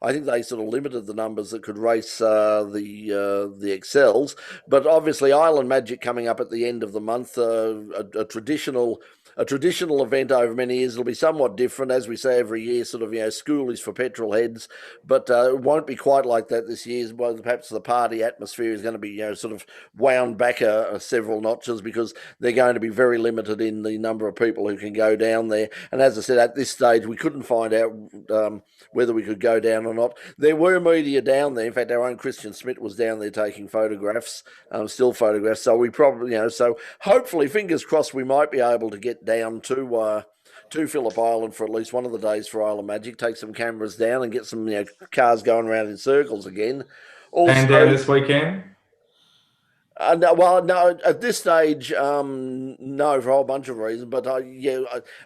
I think they sort of limited the numbers that could race the Excels, but obviously Island Magic coming up at the end of the month, a traditional event over many years. It'll be somewhat different, as we say every year, sort of, schoolies for petrol heads, but it won't be quite like that this year. Well, perhaps the party atmosphere is going to be, sort of wound back several notches because they're going to be very limited in the number of people who can go down there. And as I said, at this stage, we couldn't find out whether we could go down or not. There were media down there. In fact, our own Christian Smith was down there taking photographs, still photographs. So we probably, so hopefully, fingers crossed, we might be able to get down to Phillip Island for at least one of the days for Island Magic, take some cameras down and get some cars going around in circles again. Also, and down this weekend? No, at this stage, no, for a whole bunch of reasons. But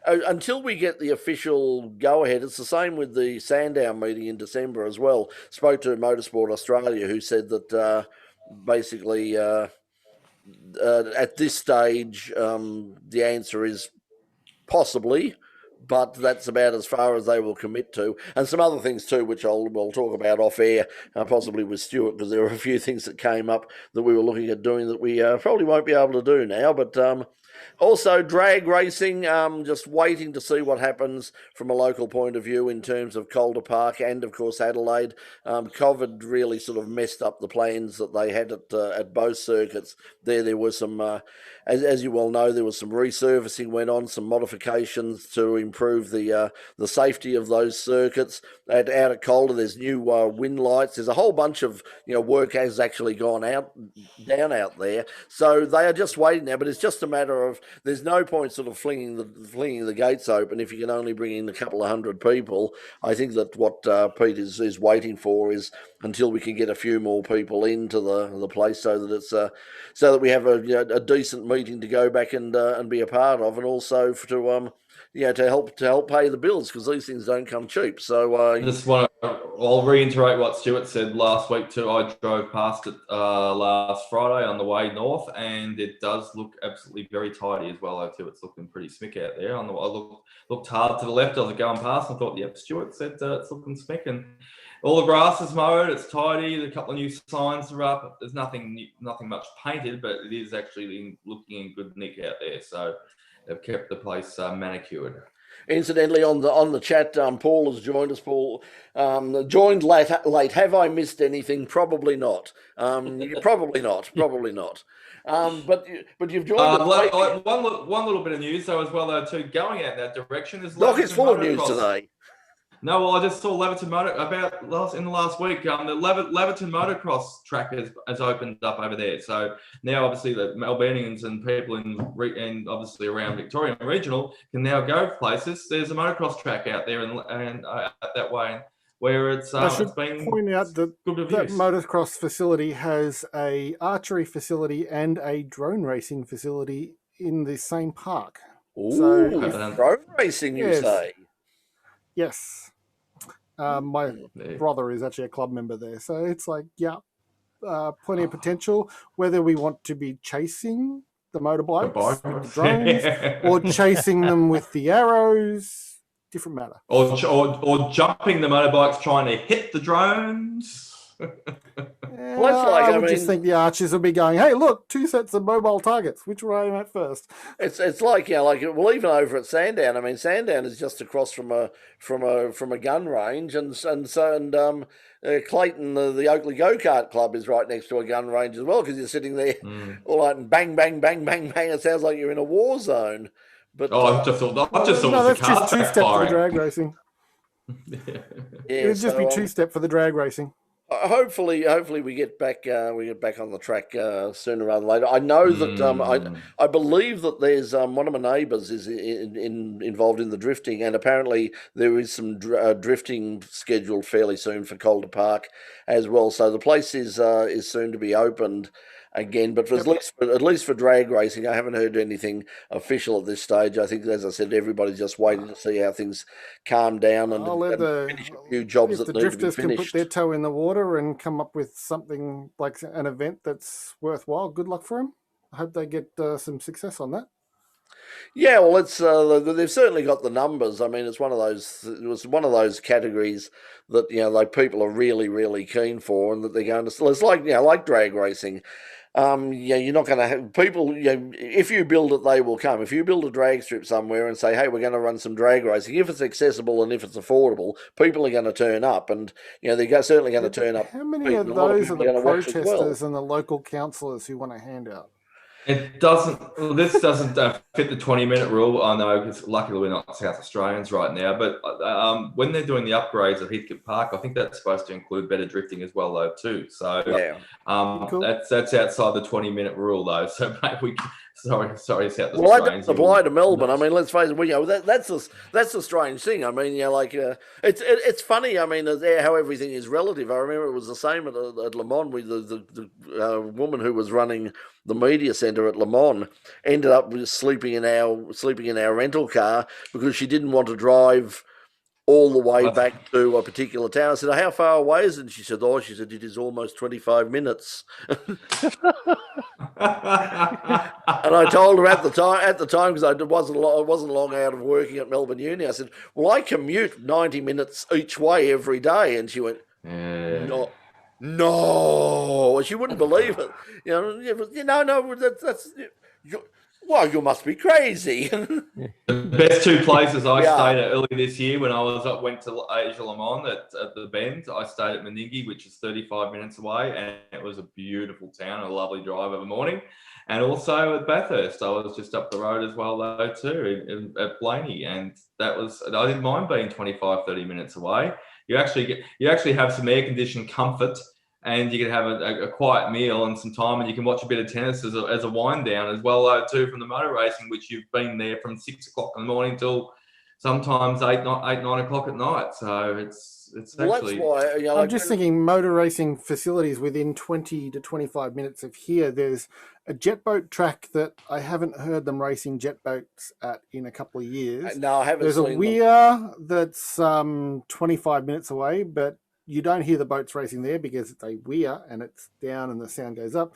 until we get the official go-ahead, it's the same with the Sandown meeting in December as well. Spoke to Motorsport Australia, who said that basically at this stage, the answer is possibly, but that's about as far as they will commit to. And some other things too, which we'll talk about off air, possibly with Stuart, because there were a few things that came up that we were looking at doing that we probably won't be able to do now. But also drag racing, just waiting to see what happens from a local point of view in terms of Calder Park and, of course, Adelaide. COVID really sort of messed up the plans that they had at both circuits. There was some, as you well know, there was some resurfacing went on, some modifications to improve the safety of those circuits. Out at Calder, there's new wind lights. There's a whole bunch of work has actually gone down out there. So they are just waiting now, but it's just a matter of there's no point sort of flinging the gates open if you can only bring in a couple of hundred people. I think that what Pete is waiting for is until we can get a few more people into the place, so that it's so that we have a decent meeting to go back and be a part of, and also to help pay the bills, because these things don't come cheap. So I'll reiterate what Stuart said last week too. I drove past it last Friday on the way north, and it does look absolutely very tidy as well. Too, it's looking pretty smick out there. I looked hard to the left. I was going past, and I thought, yep, Stuart said it's looking smick, and all the grass is mowed. It's tidy. A couple of new signs are up. There's nothing much painted, but it is actually looking in good nick out there. So they've kept the place manicured. Incidentally, on the chat, Paul has joined us. Paul, joined late. Have I missed anything? Probably not. Probably not. But you've joined us. One little bit of news though as well though too. Going out that direction is. Look, it's full of news today. No, well, I just saw Leverton in the last week. The Leverton motocross track has opened up over there. So now, obviously, the Melburnians and people in obviously around Victoria and regional can now go places. There's a motocross track out there and that way where it's. I should been point out that motocross facility has a archery facility and a drone racing facility in the same park. Ooh, road racing, you Yes. say? Yes. My brother is actually a club member there. So it's like, plenty of potential. Whether we want to be chasing the motorbikes with the drones or chasing them with the arrows, different matter. Or jumping the motorbikes trying to hit the drones. I would just think the archers will be going, hey, look, 2 sets of mobile targets. Which will I aim at first? It's like, well, even over at Sandown. I mean, Sandown is just across from a gun range, and Clayton, the Oakley Go-Kart Club, is right next to a gun range as well, because you're sitting there all right and bang, bang, bang, bang, bang. It sounds like you're in a war zone. But I just thought that's just two-step for the drag racing. It would just be two-step for the drag racing. Hopefully we get back on the track sooner rather than later. I know that I believe that there's one of my neighbours is involved in the drifting, and apparently there is some drifting scheduled fairly soon for Calder Park as well. So the place is soon to be opened again, but at least for drag racing, I haven't heard anything official at this stage. I think, as I said, everybody's just waiting to see how things calm down and finish a few jobs that need to be finished. The drifters can put their toe in the water and come up with something like an event that's worthwhile. Good luck for them. I hope they get some success on that. Yeah, well, it's they've certainly got the numbers. I mean, it was one of those categories that like people are really, really keen for, and that they're going to. It's like drag racing. You're not going to have people. If you build it, they will come. If you build a drag strip somewhere and say, "Hey, we're going to run some drag racing," if it's accessible and if it's affordable, people are going to turn up, and they're certainly going to turn up. How many of those are the protesters and the local councillors who want a handout? It doesn't. Well, this doesn't fit the 20-minute rule. I know, because luckily we're not South Australians right now. But when they're doing the upgrades at Heathcote Park, I think that's supposed to include better drifting as well, though, too. So Cool. that's outside the 20-minute rule, though. So maybe we. Sorry, South Australians. Well, that doesn't apply to Melbourne. I mean, let's face it. That's a strange thing. I mean, it's funny. I mean, how everything is relative. I remember it was the same at Le Mans with the woman who was running the media centre at Le Mans ended up sleeping in our rental car because she didn't want to drive all the way back to a particular town. I said, "How far away is it?" And she said, "It is almost 25 minutes." And I told her at the time, because I wasn't long out of working at Melbourne Uni, I said, "Well, I commute 90 minutes each way every day." And she went, No, she wouldn't believe it. No, that's. Well, you must be crazy. The best two places I stayed at early this year when I went to Asia Le Mans at the Bend. I stayed at Meningie, which is 35 minutes away, and it was a beautiful town, a lovely drive of a morning. And also at Bathurst, I was just up the road as well, though, too, at Blaney, and I didn't mind being 25, 30 minutes away. You actually have some air-conditioned comfort, and you can have a quiet meal and some time, and you can watch a bit of tennis as a wind down as well, though, too, from the motor racing, which you've been there from 6 o'clock in the morning till sometimes 8, 9 o'clock at night. So it's actually. That's why, I'm just thinking motor racing facilities within 20 to 25 minutes of here. There's a jet boat track that I haven't heard them racing jet boats at in a couple of years. No, I haven't. There's a weir that's 25 minutes away, but you don't hear the boats racing there because it's a weir and it's down and the sound goes up.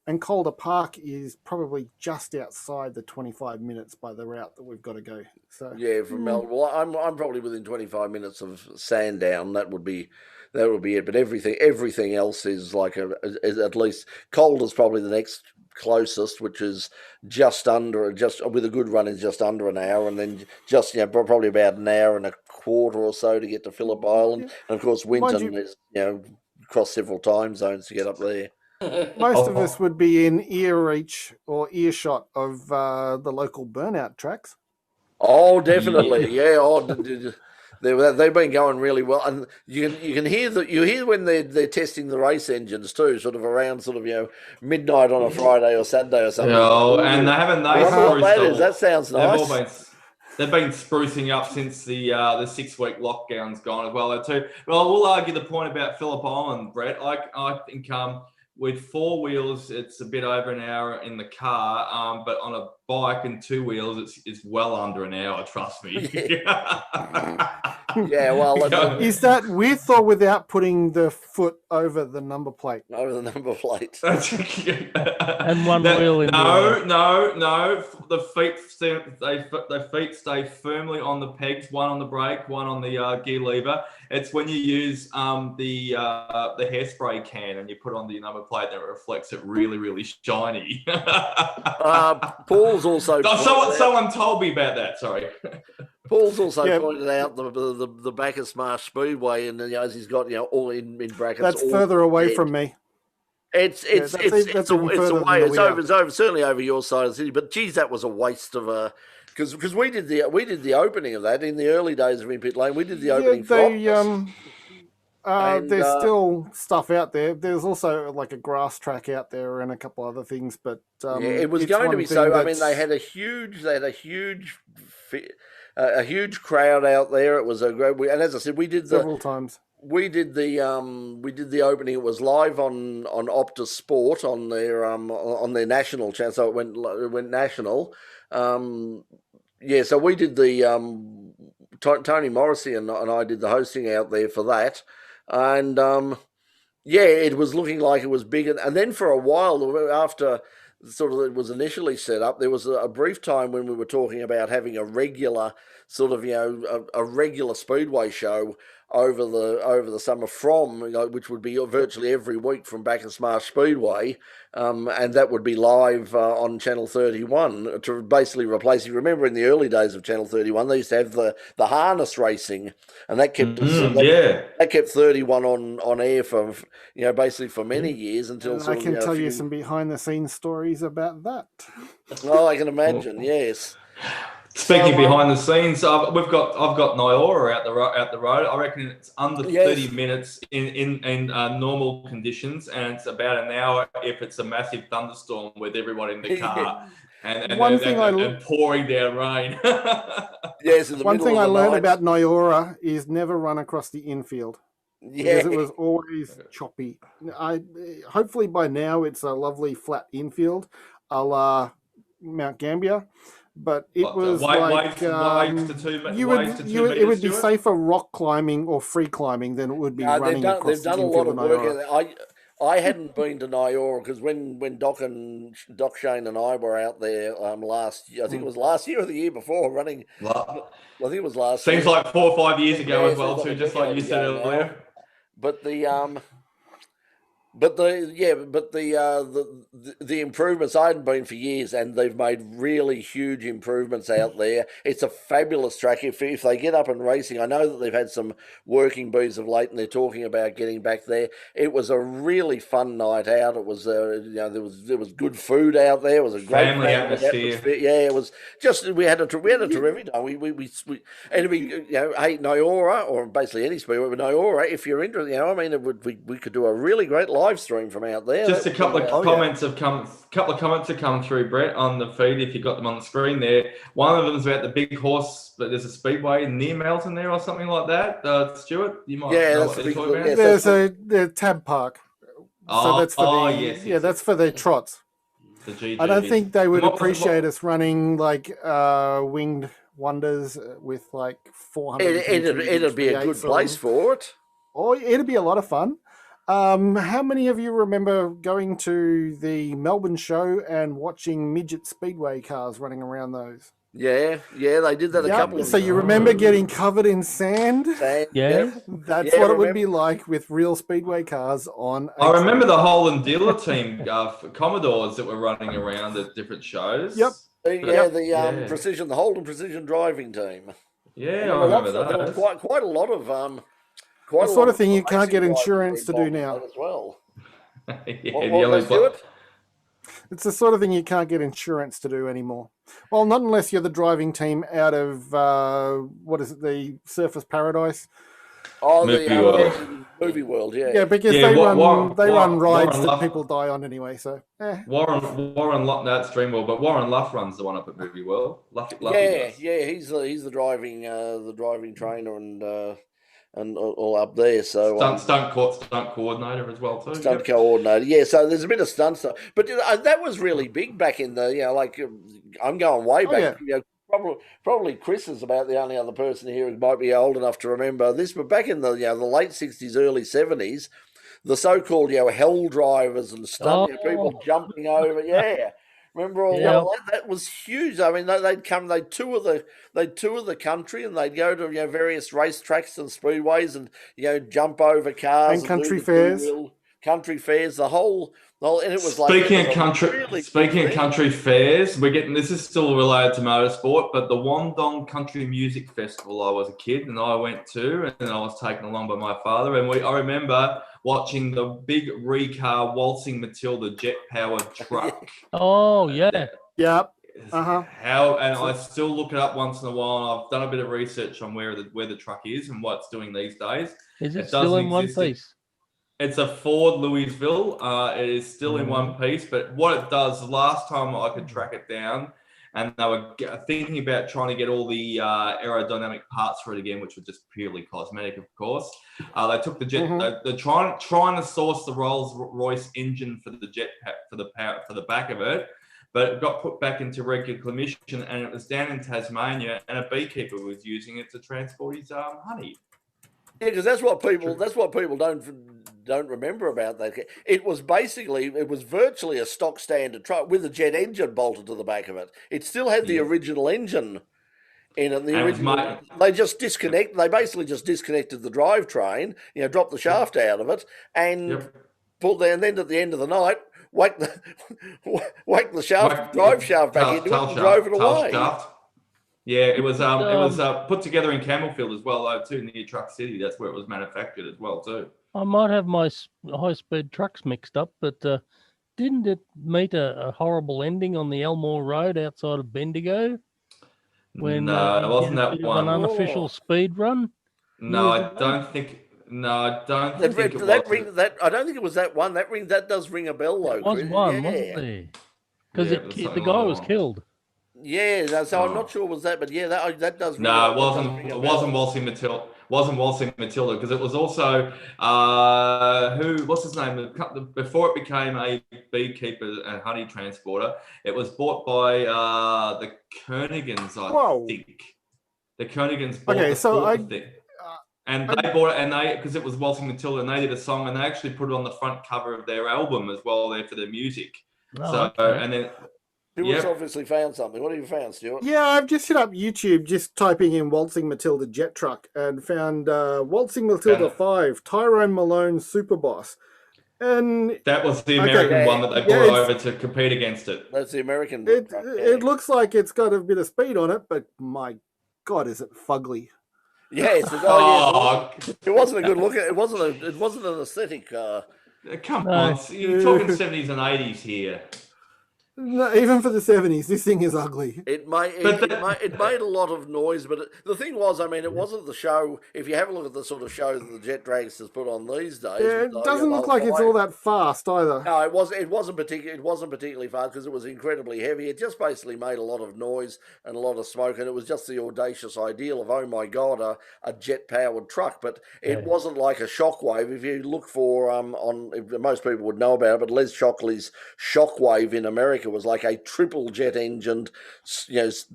And Calder Park is probably just outside the 25 minutes by the route that we've got to go. So yeah, from Melbourne. Well, I'm probably within 25 minutes of Sandown. That would be it. But everything else is is at least Calder's probably the next closest, which is just with a good run is just under an hour, and then just probably about an hour and a quarter or so to get to Phillip Island. Yeah. And of course, Winton is across several time zones to get up there. Most of us would be in ear reach or earshot of the local burnout tracks. Oh, definitely, yeah. Oh, they've been going really well, and you can hear when they're testing the race engines too, sort of around midnight on a Friday or Saturday or something. Oh, and they haven't that sounds nice. They've been sprucing up since the 6-week lockdown's gone as well, though, too. Well, we'll argue the point about Phillip Island, Brett. I think with 4 wheels, it's a bit over an hour in the car, but on a bike and 2 wheels, it's well under an hour. Trust me. Yeah, well, is that with or without putting the foot over the number plate? over the number plate. And one wheel in no. The feet stay firmly on the pegs. One on the brake, one on the gear lever. It's when you use the hairspray can and you put on the number plate that reflects it really shiny. Paul's also someone told me about that. Sorry. Paul's also pointed out the Bacchus Marsh Speedway, and as he's got all in brackets. That's further away from me. It's away. It's over certainly over your side of the city. But geez, that was a waste of because we did the opening of that in the early days of In Pit Lane. We did the opening. There's still stuff out there. There's also like a grass track out there and a couple other things, but it was going to be so. I mean, they had a huge crowd out there. It was a great, and as I said, we did several times. We did the opening. It was live on Optus Sport on their national channel, so it went national. So we did the Tony Morrissey and I did the hosting out there for that, and it was looking like it was big, and then for a while after sort of it was initially set up, there was a brief time when we were talking about having a regular sort of a regular speedway show over the summer from which would be virtually every week from Bacchus Marsh Speedway, and that would be live on Channel 31 to basically replace. You remember in the early days of Channel 31, they used to have the harness racing, and that kept that kept 31 on air for basically for many years until. I can tell you some behind the scenes stories about that. Oh, I can imagine. Yes. Speaking behind the scenes, I've got Nyora out the road. I reckon it's under 30 minutes in normal conditions, and it's about an hour if it's a massive thunderstorm with everyone in the car and pouring down rain. Yes, one thing I learned about Nyora is never run across the infield. Yeah, because it was always choppy. Hopefully by now it's a lovely flat infield, a la Mount Gambier. But it was it would be safer rock climbing or free climbing than it would be running across the infield. They've done a lot of work. I hadn't been to Nyora because when Doc Shane and I were out there last year, I think it was last year or the year before running. I think it was last. Seems like 4 or 5 years ago as well too, just like you said earlier. But the improvements, I hadn't been for years, and they've made really huge improvements out there. It's a fabulous track. If they get up and racing, I know that they've had some working bees of late, and they're talking about getting back there. It was a really fun night out. It was there was good food out there. It was a great family atmosphere. Yeah, it was just we had a terrific time. We Nyora, or basically any speedway, but Nyora, if you're interested, we could do a really great live stream from out there. Just a couple of comments have come through, Brett, on the feed. If you got them on the screen there, one of them is about the big horse. But there's a speedway near Melton there or something like that. Stuart, you might know what they're talking about. There's a Tab Park. So that's for that's for the trots. The GG. I don't think they would appreciate us running like winged wonders with like 400. It'd be a good place for it. Oh, it'd be a lot of fun. How many of you remember going to the Melbourne show and watching midget speedway cars running around those? Yeah, they did that a couple of times. So you remember getting covered in sand? Yeah. That's what it would be like with real speedway cars on. I remember the Holland dealer team, Commodores that were running around at different shows. Yep. The Holden Precision driving team. Yeah, I remember that. There was quite a lot of the sort of thing you can't get insurance to do now as well. It's the sort of thing you can't get insurance to do anymore. Well, not unless you're the driving team out of the Surface Paradise. Oh, Movie World, yeah. Yeah, because they run rides that people die on anyway. So Warren Luff, that's Dreamworld, but Warren Luff runs the one up at Movie World. He's the driving trainer, and and all up there. So stunt coordinator as well too. Stunt coordinator, yeah. So there's a bit of stunt stuff, but that was really big back in the, like I'm going way back. yeah. Probably Chris is about the only other person here who might be old enough to remember this. But back in the the late '60s, early '70s, the so-called hell drivers and stunt people jumping over, yeah. Remember all that was huge. I mean, they'd tour the country, and they'd go to various racetracks and speedways, and jump over cars and country fairs, the whole, and it was speaking of country fairs, we're getting, this is still related to motorsport, but the Wandong Country Music Festival, I was a kid and I went to, and I was taken along by my father, and I remember watching the big Recar Waltzing Matilda jet-powered truck. Oh, yeah. Yep. And I still look it up once in a while. I've done a bit of research on where the truck is and what it's doing these days. Is it still in one piece? It's a Ford Louisville. It is still in one piece, but what it does, the last time I could track it down, and they were thinking about trying to get all the aerodynamic parts for it again, which were just purely cosmetic, of course. They took the jet. They're trying to source the Rolls-Royce engine for the jet pack for the back of it, but it got put back into regular commission, and it was down in Tasmania, and a beekeeper was using it to transport his honey. Yeah, because that's what people don't remember about that. It was virtually a stock standard truck with a jet engine bolted to the back of it. It still had the original engine in it. They basically just disconnected the drivetrain, dropped the shaft out of it, and pulled there. And then at the end of the night, whack the drive shaft back into it and drove it away. Yeah, it was put together in Campbellfield as well, though, too, near Truck City. That's where it was manufactured as well, too. I might have my high-speed trucks mixed up, but didn't it meet a horrible ending on the Elmore Road outside of Bendigo? When it wasn't that one. An unofficial speed run? No, I don't think. I don't think it was. I don't think it was that one. That does ring a bell, though. It was one, wasn't there? Because the guy was killed. Yeah, so I'm not sure it was that, but that does. No, it wasn't Waltzing Matilda. Wasn't Waltzing Matilda, because it was also what's his name? Before it became a beekeeper and honey transporter, it was bought by the Kernigans, I think. The Kernigans bought the thing. And they bought it, and because it was Waltzing Matilda, and they did a song, and they actually put it on the front cover of their album as well there for their music. And then. Stuart's obviously found something. What have you found, Stuart? Yeah, I've just hit up YouTube, just typing in Waltzing Matilda jet truck, and found Waltzing Matilda 5, Tyrone Malone Super Boss. And that was the American one that they brought over to compete against it. That's the American truck. It looks like it's got a bit of speed on it, but my God, is it fugly. Yes. It wasn't a good look. It wasn't an aesthetic. Come on, you're talking 70s and 80s here. No, even for the 70s, this thing is ugly. It made a lot of noise, but the thing was, I mean, it wasn't the show. If you have a look at the sort of shows that the jet dragsters put on these days, it doesn't look like it's all that fast either. No, it wasn't particularly fast because it was incredibly heavy. It just basically made a lot of noise and a lot of smoke, and it was just the audacious ideal of, oh my God, a jet powered truck. But it wasn't like a Shockwave. If you look for most people would know about it, but Les Shockley's Shockwave in America was like a triple jet engined, jet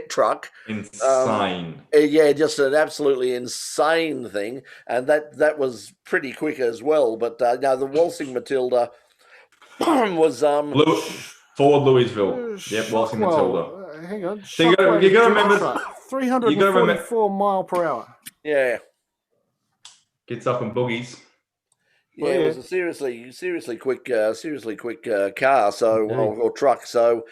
truck. Insane. Just an absolutely insane thing, and that was pretty quick as well. But the Waltzing Matilda was Ford Louisville. Yep, Waltzing Matilda. Hang on. So you got to remember 344 mile per hour. Yeah. Gets up in boogies. Yeah, it was a seriously quick car, or truck. So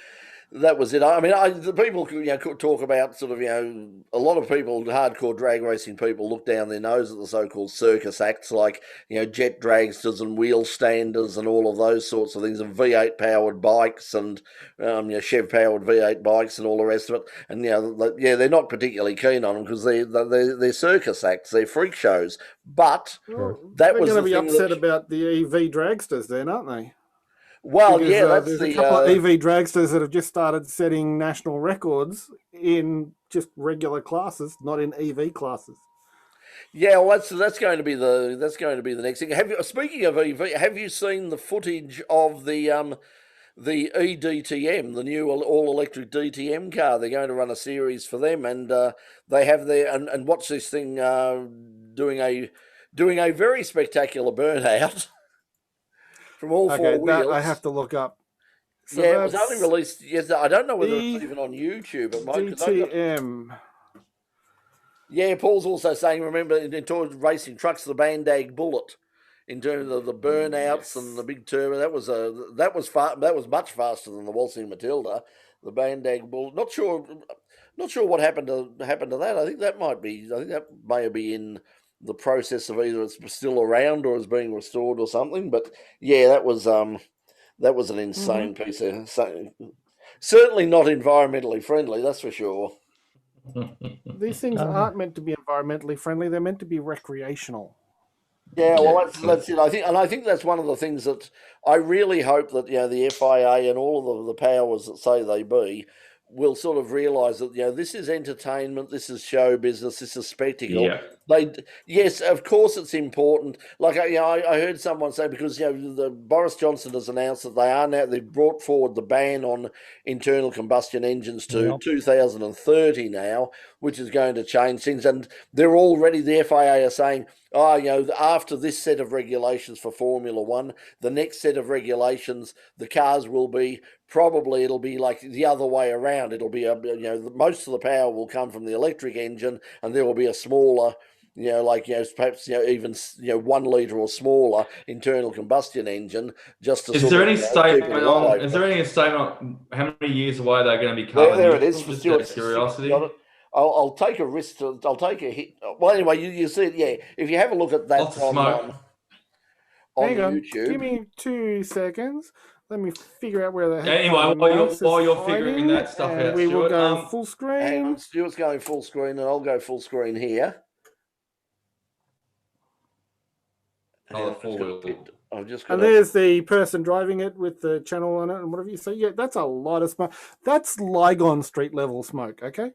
that was it. I mean, the people could talk about sort of a lot of people, hardcore drag racing people, look down their nose at the so-called circus acts like jet dragsters and wheel standers and all of those sorts of things, and V8 powered bikes and Chev powered V8 bikes and all the rest of it. And they're not particularly keen on them because they're circus acts, they're freak shows. But they're going to be upset about the EV dragsters then, aren't they? Well, because, there's a couple of EV dragsters that have just started setting national records in just regular classes, not in EV classes. Yeah, well, that's going to be the next thing. Speaking of EV, have you seen the footage of the EDTM, the new all electric DTM car? They're going to run a series for them, and they have and watch this thing doing a very spectacular burnout from all four wheels. That I have to look up. So yeah, it was only released yesterday. I don't know whether it's even on YouTube. It might, DTM. Yeah, Paul's also saying, remember, in terms of racing trucks, the Bandag Bullet, in terms of the burnouts and the big turbo, that was much faster than the Waltzing Matilda. The Bandag Bullet. Not sure what happened to that. I think that may be in the process of either it's still around or is being restored or something. But yeah, that was an insane piece of certainly not environmentally friendly, that's for sure. These things aren't meant to be environmentally friendly. They're meant to be recreational. Yeah, well, that's it. I think that's one of the things that I really hope that the FIA and all of the powers that say they be will sort of realise that this is entertainment, this is show business, this is spectacle. Yeah. Yes, of course it's important. Like I heard someone say, because the Boris Johnson has announced that they've brought forward the ban on internal combustion engines to 2030 now, which is going to change things. And they're already, the FIA are saying, after this set of regulations for Formula One, the next set of regulations, the cars will be it'll be like the other way around. It'll be most of the power will come from the electric engine, and there will be a smaller, perhaps even 1 litre or smaller internal combustion engine. Just to is there any statement on? Is there any statement on how many years away they're going to be carbon there it neutral? is. For just out of curiosity. I'll take a risk. I'll take a hit. Well, anyway, you see it. Yeah, if you have a look at that Lots of smoke. on Hang on, YouTube. give me 2 seconds. Let me figure out where the heck Anyway, while you're figuring that stuff out, we will Stuart, go full screen. Hang on, Stuart's going full screen, and I'll go full screen here. I've just got. And there's the person driving it with the channel on it and whatever you say. Yeah, that's a lot of smoke. That's Lygon Street level smoke. Okay.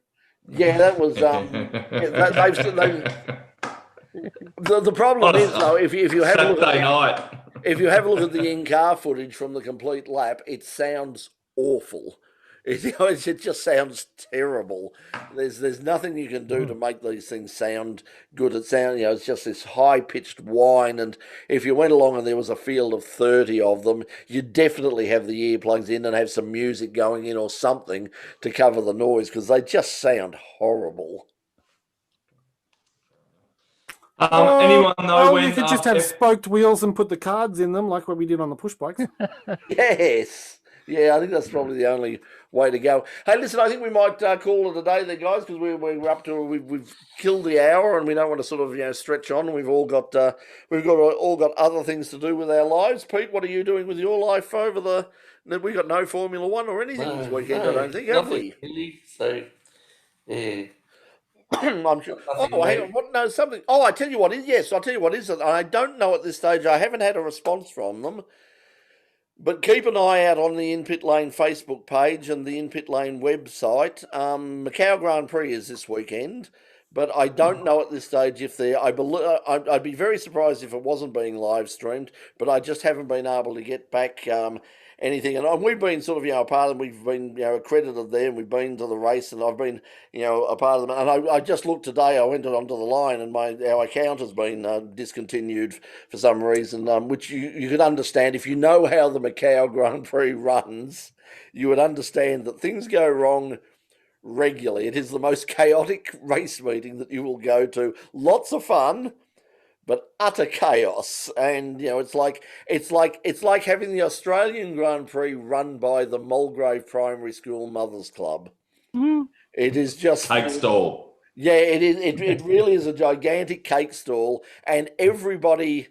Yeah, that was. The problem is though, if you have a look at if you have a look at the in-car footage from the complete lap, it sounds awful. It just sounds terrible. There's nothing you can do to make these things sound good. It's just this high-pitched whine, and if you went along and there was a field of 30 of them, you'd definitely have the earplugs in and have some music going in or something to cover the noise, because they just sound horrible. Anyone know when you could just have spoked wheels and put the cards in them, like what we did on the push bikes. Yes. Yeah, I think that's probably the only way to go. Hey, listen, I think we might call it a day there, guys, because we're up to we've killed the hour, and we don't want to sort of stretch on. We've all got other things to do with our lives. Pete, what are you doing with your life over the? We got no Formula One or anything this weekend. I don't think, have we? Really? So, yeah. I'm sure. Oh, hang on. What? No, something. Oh, I tell you what is. Yes, I'll tell you what is. I don't know at this stage. I haven't had a response from them. But keep an eye out on the In Pit Lane Facebook page and the In Pit Lane website. Macau Grand Prix is this weekend, but I don't know at this stage if they're. I'd be very surprised if it wasn't being live streamed, but I just haven't been able to get back anything. And we've been sort of a part of them. We've been accredited there, and we've been to the race, and I've been a part of them. And I just looked today. I went onto the line, and our account has been discontinued for some reason, which you could understand if you know how the Macau Grand Prix runs. You would understand that things go wrong regularly. It is the most chaotic race meeting that you will go to. Lots of fun, but utter chaos. And it's like having the Australian Grand Prix run by the Mulgrave Primary School Mothers Club. It is just cake stall. Yeah, it is. It really is a gigantic cake stall, and everybody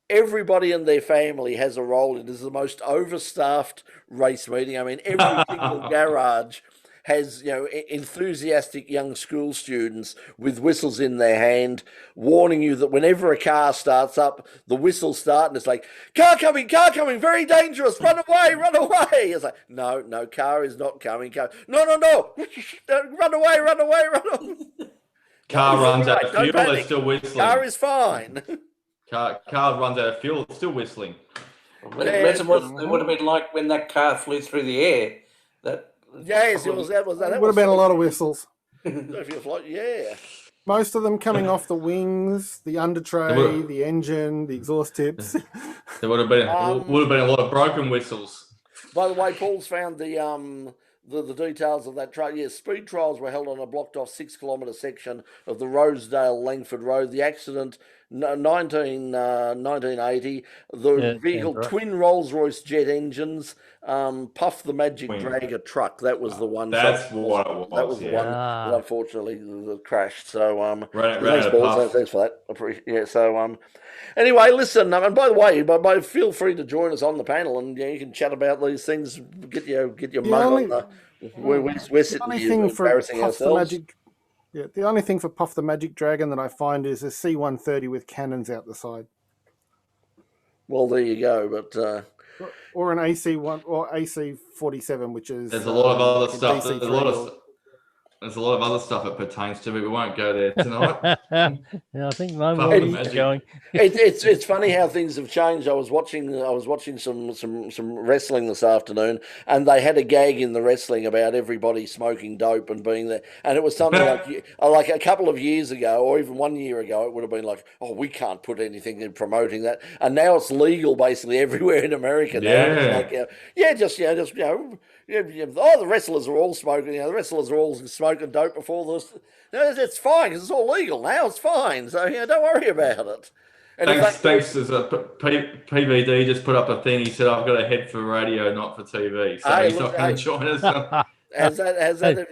and their family has a role. It is the most overstaffed race meeting. I mean, every single garage has, enthusiastic young school students with whistles in their hand, warning you that whenever a car starts up, the whistles start, and it's like, car coming, very dangerous, run away, run away. It's like, no, car is not coming. No, run away, run away, run away. Car runs out right, of don't fuel, they're panic. still whistling. Car is fine. Car runs out of fuel, it's still whistling. Imagine what it would have been like when that car flew through the air. Yes, that would have been a lot of whistles. Yeah. Most of them coming off the wings, the under tray, the engine, the exhaust tips. There would have been a lot of broken whistles. By the way, Paul's found the details of that trial. Yes, speed trials were held on a blocked off 6-kilometre section of the Rosedale-Langford Road. The accident, 1980. The vehicle, twin Rolls-Royce jet engines, Puff the Magic Dragger truck. That was the one. That's what it was. That was the one that unfortunately crashed. So thanks, Paul. Thanks for that. Yeah. So anyway, listen. And by the way, feel free to join us on the panel, and you can chat about these things. Get your mug on. We're sitting here embarrassing ourselves. The only thing for Puff the Magic Dragon that I find is a C-130 with cannons out the side. Well, there you go. But or an AC-1 or AC-47, which is there's a lot of other stuff. There's a lot of other stuff it pertains to, but we won't go there tonight. Yeah, I think my mind is going. It's funny how things have changed. I was watching some wrestling this afternoon, and they had a gag in the wrestling about everybody smoking dope and being there, and it was something like a couple of years ago, or even 1 year ago, it would have been like, oh, we can't put anything in promoting that, and now it's legal basically everywhere in America now. Yeah. It's like, the wrestlers are all smoking. The wrestlers are all smoking dope before this. No, it's fine because it's all legal now. It's fine. So don't worry about it. And thanks. As a PVD just put up a thing. He said, "I've got a head for radio, not for TV." So he's not going to join us.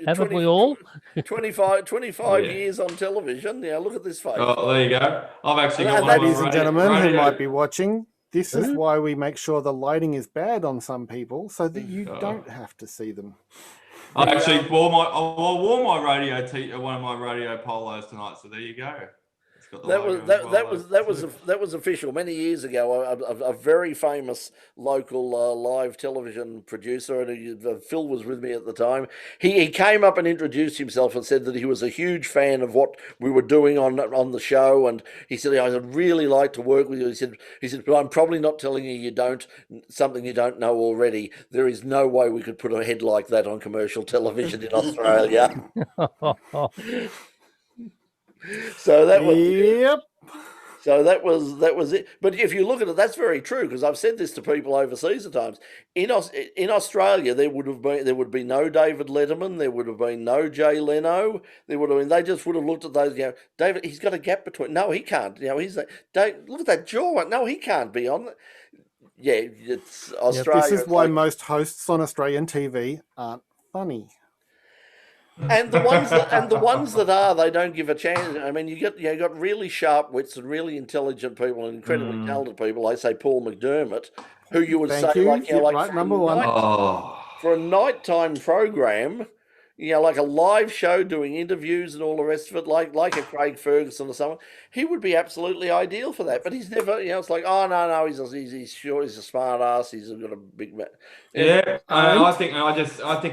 Haven't we all? 25 years on television. Look at this face. Oh, there you go. I've actually got one. Ladies and gentlemen who might be watching. This is why we make sure the lighting is bad on some people, so that you don't have to see them. I actually wore my radio one of my radio polos tonight. So there you go. That was official many years ago. A very famous local live television producer, and Phil was with me at the time. He came up and introduced himself and said that he was a huge fan of what we were doing on the show, and he said, "I'd really like to work with you." He said, "But I'm probably not telling you something you don't know already. There is no way we could put a head like that on commercial television in Australia." So that was So that was it. But if you look at it, that's very true, because I've said this to people overseas at times. In Australia, there would be no David Letterman, there would have been no Jay Leno, they just would have looked at those. David, he's got a gap between. No, he can't. He's like, look at that jaw. No, he can't be on. Yeah, it's Australia. This is why most hosts on Australian TV aren't funny. And the ones that are, they don't give a chance. I mean, you got really sharp wits and really intelligent people and incredibly talented people. Like say Paul McDermott, who you would right, number one. For a nighttime program, like a live show doing interviews and all the rest of it, like a Craig Ferguson or someone, he would be absolutely ideal for that. But he's never, it's like, oh no, he's sure he's a smart ass. He's got a big man. Yeah, I think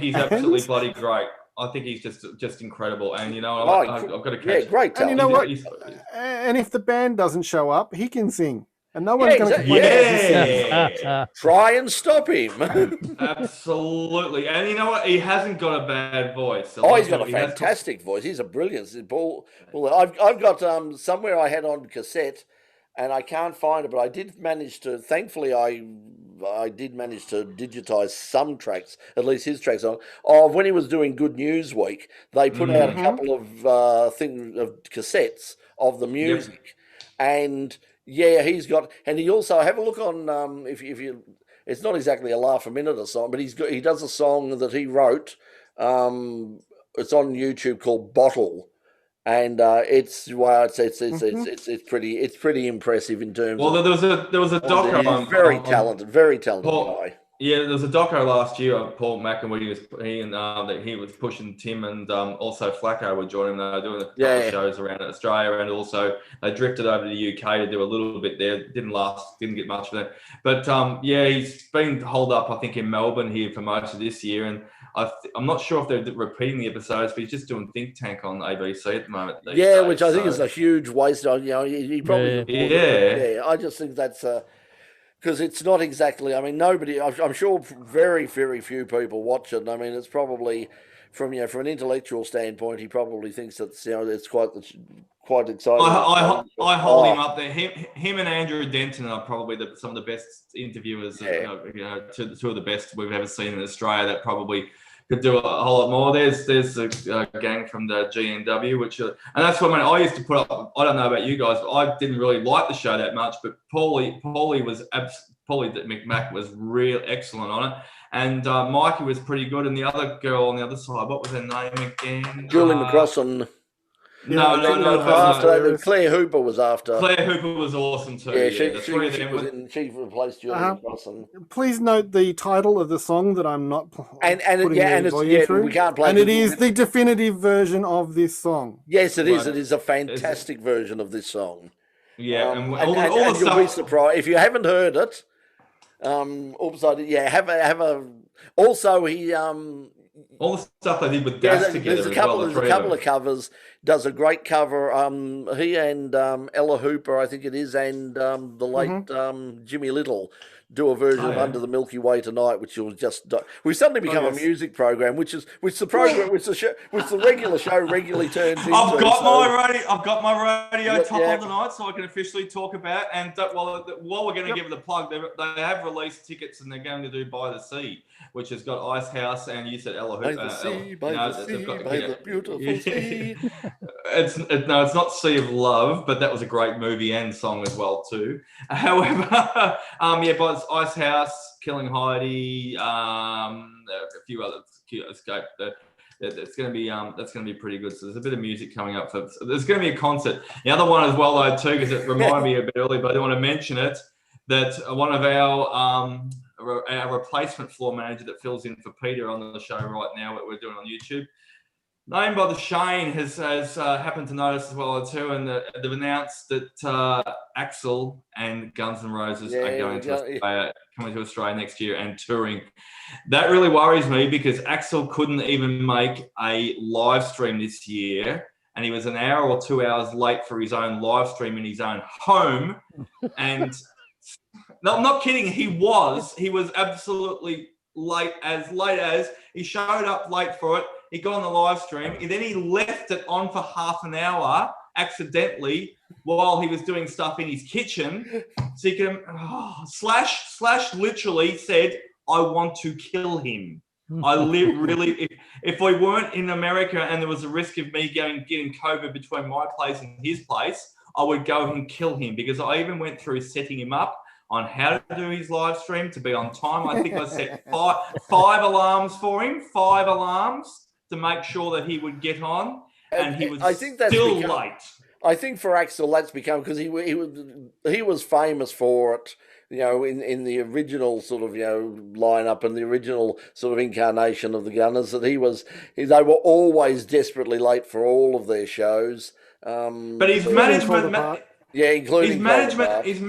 he's absolutely bloody great. I think he's just incredible, and I've got to catch. Yeah, great talent. And you know what? And if the band doesn't show up, he can sing, and no one's going to complain. Yeah, try and stop him. Absolutely, and you know what? He hasn't got a bad voice. He's got a fantastic voice. He's a brilliant Paul. I've got somewhere I had on cassette, and I can't find it, but I did manage to. Thankfully, I did manage to digitize some tracks, at least his tracks of when he was doing Good News Week. They put out a couple of cassettes of the music, and he's got. And he also have a look on if you. It's not exactly a laugh a minute song, but he does a song that he wrote. It's on YouTube called Bottle. And it's pretty impressive in terms. Well, there was a doc. He's very talented guy. Yeah, there was a doco last year of Paul McEnwee. He was pushing Tim, and also Flacco would join him. They were doing a couple of shows around Australia, and also they drifted over to the UK to do a little bit there. Didn't get much for that. But he's been holed up, I think, in Melbourne here for most of this year, and I'm not sure if they're repeating the episodes, but he's just doing Think Tank on ABC at the moment. These days, which I think is a huge waste. He probably I just think that's because it's not exactly. I mean, nobody. I'm sure very, very few people watch it. I mean, it's probably from an intellectual standpoint, he probably thinks that it's quite exciting. I hold him up there. Him and Andrew Denton are probably some of the best interviewers. Two of the best we've ever seen in Australia. That probably could do a whole lot more. There's a gang from the GNW, and that's what I used to put up. I don't know about you guys, but I didn't really like the show that much. But Paulie McMack was real excellent on it, and Mikey was pretty good. And the other girl on the other side, what was her name again? Julie McCrossan. No. After that, Claire Hooper was after. Claire Hooper was awesome too. Yeah, she replaced Julie McCrossan. Please note the title of the song that I'm not we can't play. And it is the definitive version of this song. Yes, it is. It is a fantastic version of this song. Yeah, and you'll be surprised if you haven't heard it. Also, he all the stuff they did with Das together. There's a couple of covers. Does a great cover. He and Ella Hooper, I think it is, and the late Jimmy Little do a version of Under the Milky Way Tonight, which will just we suddenly become a music program, which the regular show regularly turns into. I've got my radio top on tonight, so I can officially talk about. And while we're going to give it the plug, they have released tickets, and they're going to do By the Sea, which has got Ice House, and you said Ella Hooper. By the beautiful sea. It's not Sea of Love, but that was a great movie and song as well too. However, but it's Ice House, Killing Heidi, a few others. Escape. That's going to be pretty good. So there's a bit of music coming up. There's going to be a concert. The other one as well though too, because it reminded me a bit early, but I want to mention it. That one of our replacement floor manager that fills in for Peter on the show right now, what we're doing on YouTube, named by the Shane, has happened to notice as well too, and they've announced that Axl and Guns N' Roses are coming to Australia next year and touring. That really worries me because Axl couldn't even make a live stream this year, and he was an hour or 2 hours late for his own live stream in his own home, and. No, I'm not kidding. He was absolutely late as he showed up late for it. He got on the live stream, and then he left it on for half an hour accidentally while he was doing stuff in his kitchen. So he could Slash literally said, "I want to kill him." If we weren't in America and there was a risk of me getting COVID between my place and his place, I would go and kill him, because I even went through setting him up on how to do his live stream to be on time. I think I set five alarms for him, 5 alarms to make sure that he would get on, and he was still late. I think for Axl, that's become, because he was famous for it, in the original sort of, lineup and the original sort of incarnation of the Gunners, that they were always desperately late for all of their shows. But his management, including his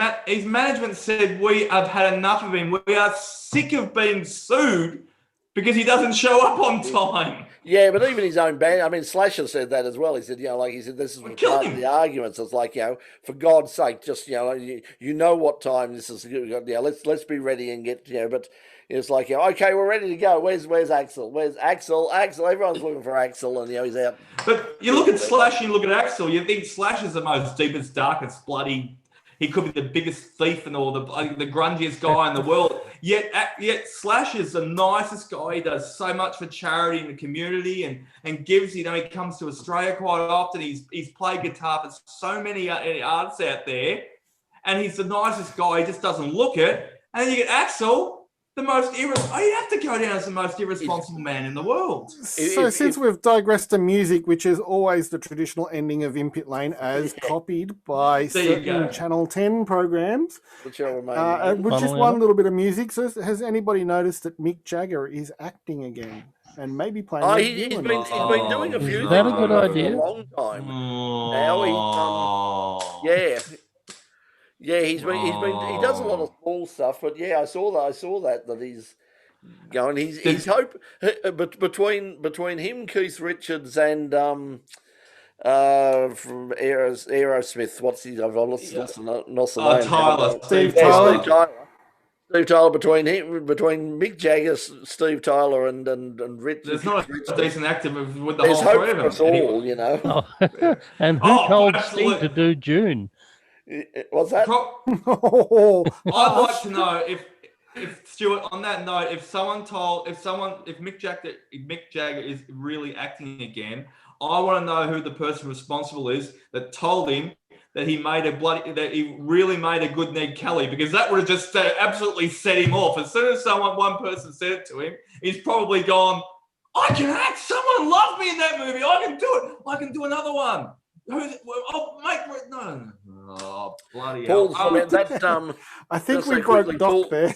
management said, "We have had enough of him. We are sick of being sued because he doesn't show up on time." Yeah, but even his own band, I mean, Slasher said that as well. He said, this is part of the arguments. It's like, for God's sake, just, you know what time this is. Let's be ready and get, but it's like, okay, we're ready to go. Where's Axl? Where's Axl? Everyone's looking for Axl, and, he's out. But you look at Slash and you look at Axl, you think Slash is the most deepest, darkest, bloody. He could be the biggest thief and all the grungiest guy in the world. Yet Slash is the nicest guy. He does so much for charity in the community and gives. He comes to Australia quite often. He's played guitar for so many artists out there, and he's the nicest guy. He just doesn't look it. And then you get Axl, the most you have to go down as the most irresponsible man in the world. So since we've digressed to music, which is always the traditional ending of In Pit Lane, as copied by certain Channel 10 programs, with just one little bit of music. So has anybody noticed that Mick Jagger is acting again and maybe playing? He's been doing a few. Is that a good idea? For a long time. Now he does a lot of small stuff, but I saw that he's going. He's hope, but between him, Keith Richards, and from Aerosmith, what's his? I've lost the name. Steve Tyler. Steve Tyler, between Mick Jagger, Steve Tyler, and Richard. There's not a decent actor with the There's whole hope three of for them. us all, you know. Oh. And who told Steve to do June? What's that? I'd like to know if Stuart, on that note, if Mick Jagger is really acting again, I want to know who the person responsible is that told him that he really made a good Ned Kelly, because that would have just absolutely set him off. As soon as one person said it to him, he's probably gone, I can act. Someone loved me in that movie. I can do it. I can do another one. No. Oh, bloody hell. I think we broke Doc there.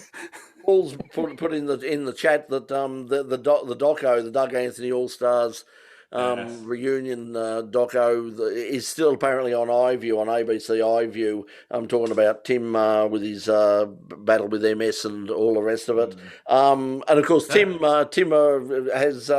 Paul's put in the chat that the Doug Anthony All Stars reunion doco is still apparently on iView, on ABC iView. I'm talking about Tim with his battle with MS and all the rest of it. And of course, Tim has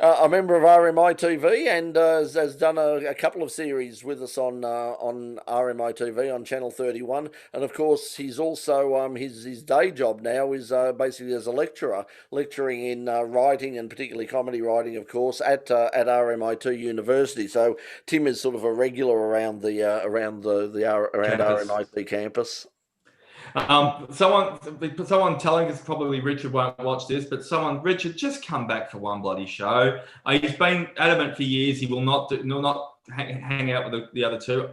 a member of RMI TV and has done a couple of series with us on RMI TV on Channel 31. And of course, he's also his day job now is basically as a lecturer, lecturing in writing and particularly comedy writing, of course, at RMIT University. So Tim is sort of a regular around RMIT campus. Someone telling us, probably Richard won't watch this, but Richard, just come back for one bloody show. He's been adamant for years he will not hang out with the other two.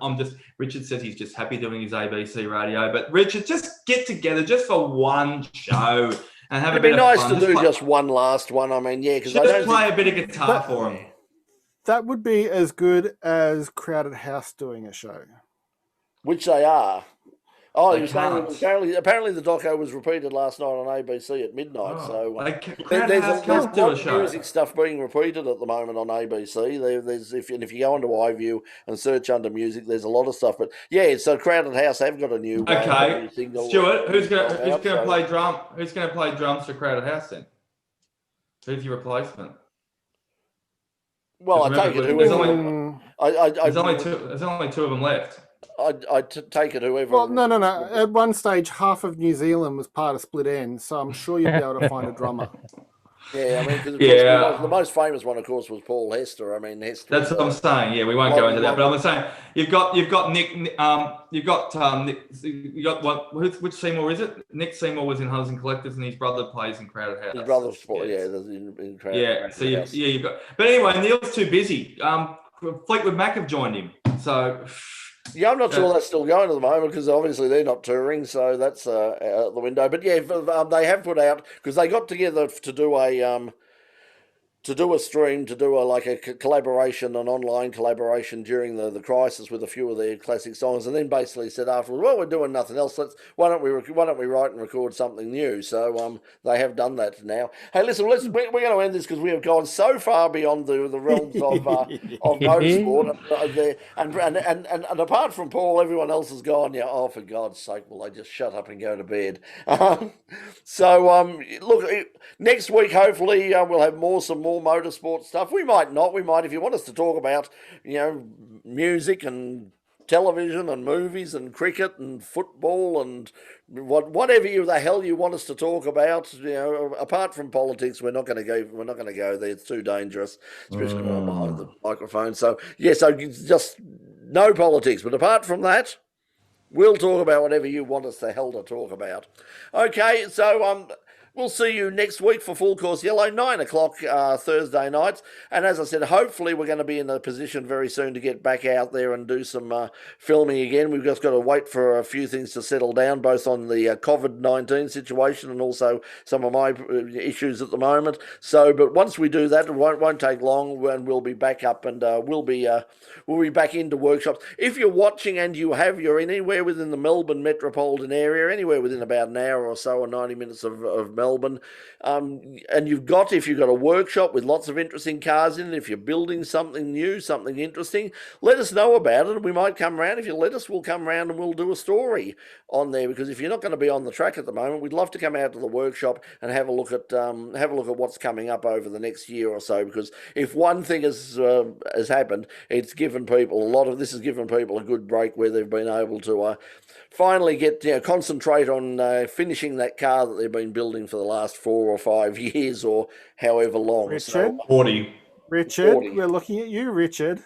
Richard says he's just happy doing his ABC radio, but Richard, just get together just for one show and have a bit of fun. It'd be nice to do just one last one. I mean, because I don't play a bit of guitar for him. That would be as good as Crowded House doing a show, which they are. Oh, he was saying apparently the doco was repeated last night on ABC at midnight. There's a lot of music stuff being repeated at the moment on ABC. If you go onto iView and search under music, there's a lot of stuff. But so Crowded House have got a new new single. Stuart, who's going to play drum? Who's going to play drums for Crowded House then? Who's your replacement? Well, I take it whoever. There's only two of them left. I take it whoever. Well, no. At one stage, half of New Zealand was part of Split Enz, so I'm sure you'll be able to find a drummer. Yeah, I mean, because the most famous one, of course, was Paul Hester. I mean, Hester. That's what I'm saying. Yeah, we won't go into that, but I'm saying you've got Nick. Which Seymour is it? Nick Seymour was in Hunters and Collectors, and his brother plays in Crowded House. His brother's in Crowded House. So you've got. But anyway, Neil's too busy. Fleetwood Mac have joined him, so. Yeah, I'm not sure that's still going at the moment because obviously they're not touring, so that's out the window. But yeah, they have put out, because they got together to do a stream, to do a collaboration, an online collaboration during the crisis with a few of their classic songs, and then basically said afterwards, well, we're doing nothing else. Why don't we write and record something new? So they have done that now. Hey, listen, we're going to end this because we have gone so far beyond the realms of motorsport, and apart from Paul, everyone else has gone. Yeah, oh, for God's sake, will they just shut up and go to bed? Look, next week hopefully we'll have some more motorsport stuff. We might not. We might, if you want us to talk about, music and television and movies and cricket and football and whatever the hell you want us to talk about. Apart from politics, we're not going to go. We're not going to go there. It's too dangerous, especially when I'm behind the microphone. So so just no politics. But apart from that, we'll talk about whatever you want us to talk about. Okay, so We'll see you next week for Full Course Yellow, 9 o'clock Thursday nights. And as I said, hopefully we're going to be in a position very soon to get back out there and do some filming again. We've just got to wait for a few things to settle down, both on the COVID-19 situation and also some of my issues at the moment. So, but once we do that, it won't take long, and we'll be back up, and we'll be back into workshops. If you're watching and you're anywhere within the Melbourne metropolitan area, anywhere within about an hour or so, or 90 minutes of Melbourne, and if you've got a workshop with lots of interesting cars in it, if you're building something new, something interesting, let us know about it. We might come around. If you let us, we'll come around and we'll do a story on there, because if you're not going to be on the track at the moment, we'd love to come out to the workshop and have a look at what's coming up over the next year or so. Because if one thing has happened, it's given people has given people a good break where they've been able to finally concentrate on finishing that car that they've been building for the last 4 or 5 years or however long. Richard, 40. Richard, 40. we're looking at you, Richard.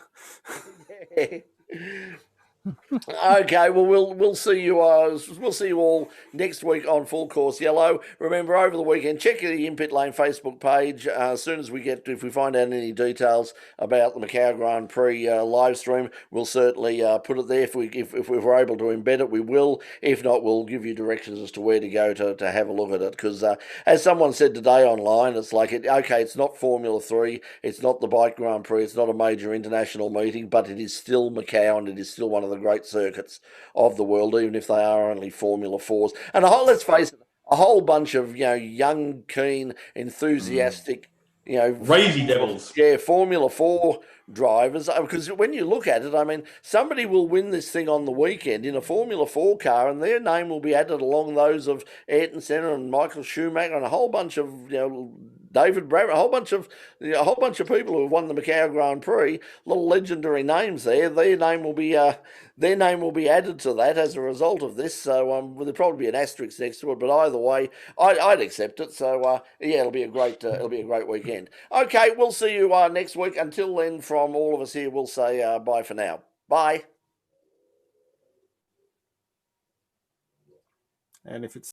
Okay, well we'll see you. We'll see you all next week on Full Course Yellow. Remember, over the weekend, check the In Pit Lane Facebook page. As soon as if we find out any details about the Macau Grand Prix live stream, we'll certainly put it there. If we're able to embed it, we will. If not, we'll give you directions as to where to go to have a look at it. Because as someone said today online, it's like it's not Formula 3, it's not the Bike Grand Prix, it's not a major international meeting, but it is still Macau, and it is still one of the great circuits of the world, even if they are only Formula 4s. And let's face it, a whole bunch of young, keen, enthusiastic, Crazy devils. Yeah, Formula 4 drivers. Because when you look at it, I mean, somebody will win this thing on the weekend in a Formula 4 car, and their name will be added along those of Ayrton Senna and Michael Schumacher and a whole bunch of David Bradman, a whole bunch of people who have won the Macau Grand Prix. Little legendary names there. Their name will be added to that as a result of this. So there'll probably be an asterisk next to it, but either way, I'd accept it. So it'll be a great weekend. Okay, we'll see you next week. Until then, from all of us here, we'll say bye for now. Bye. And if it's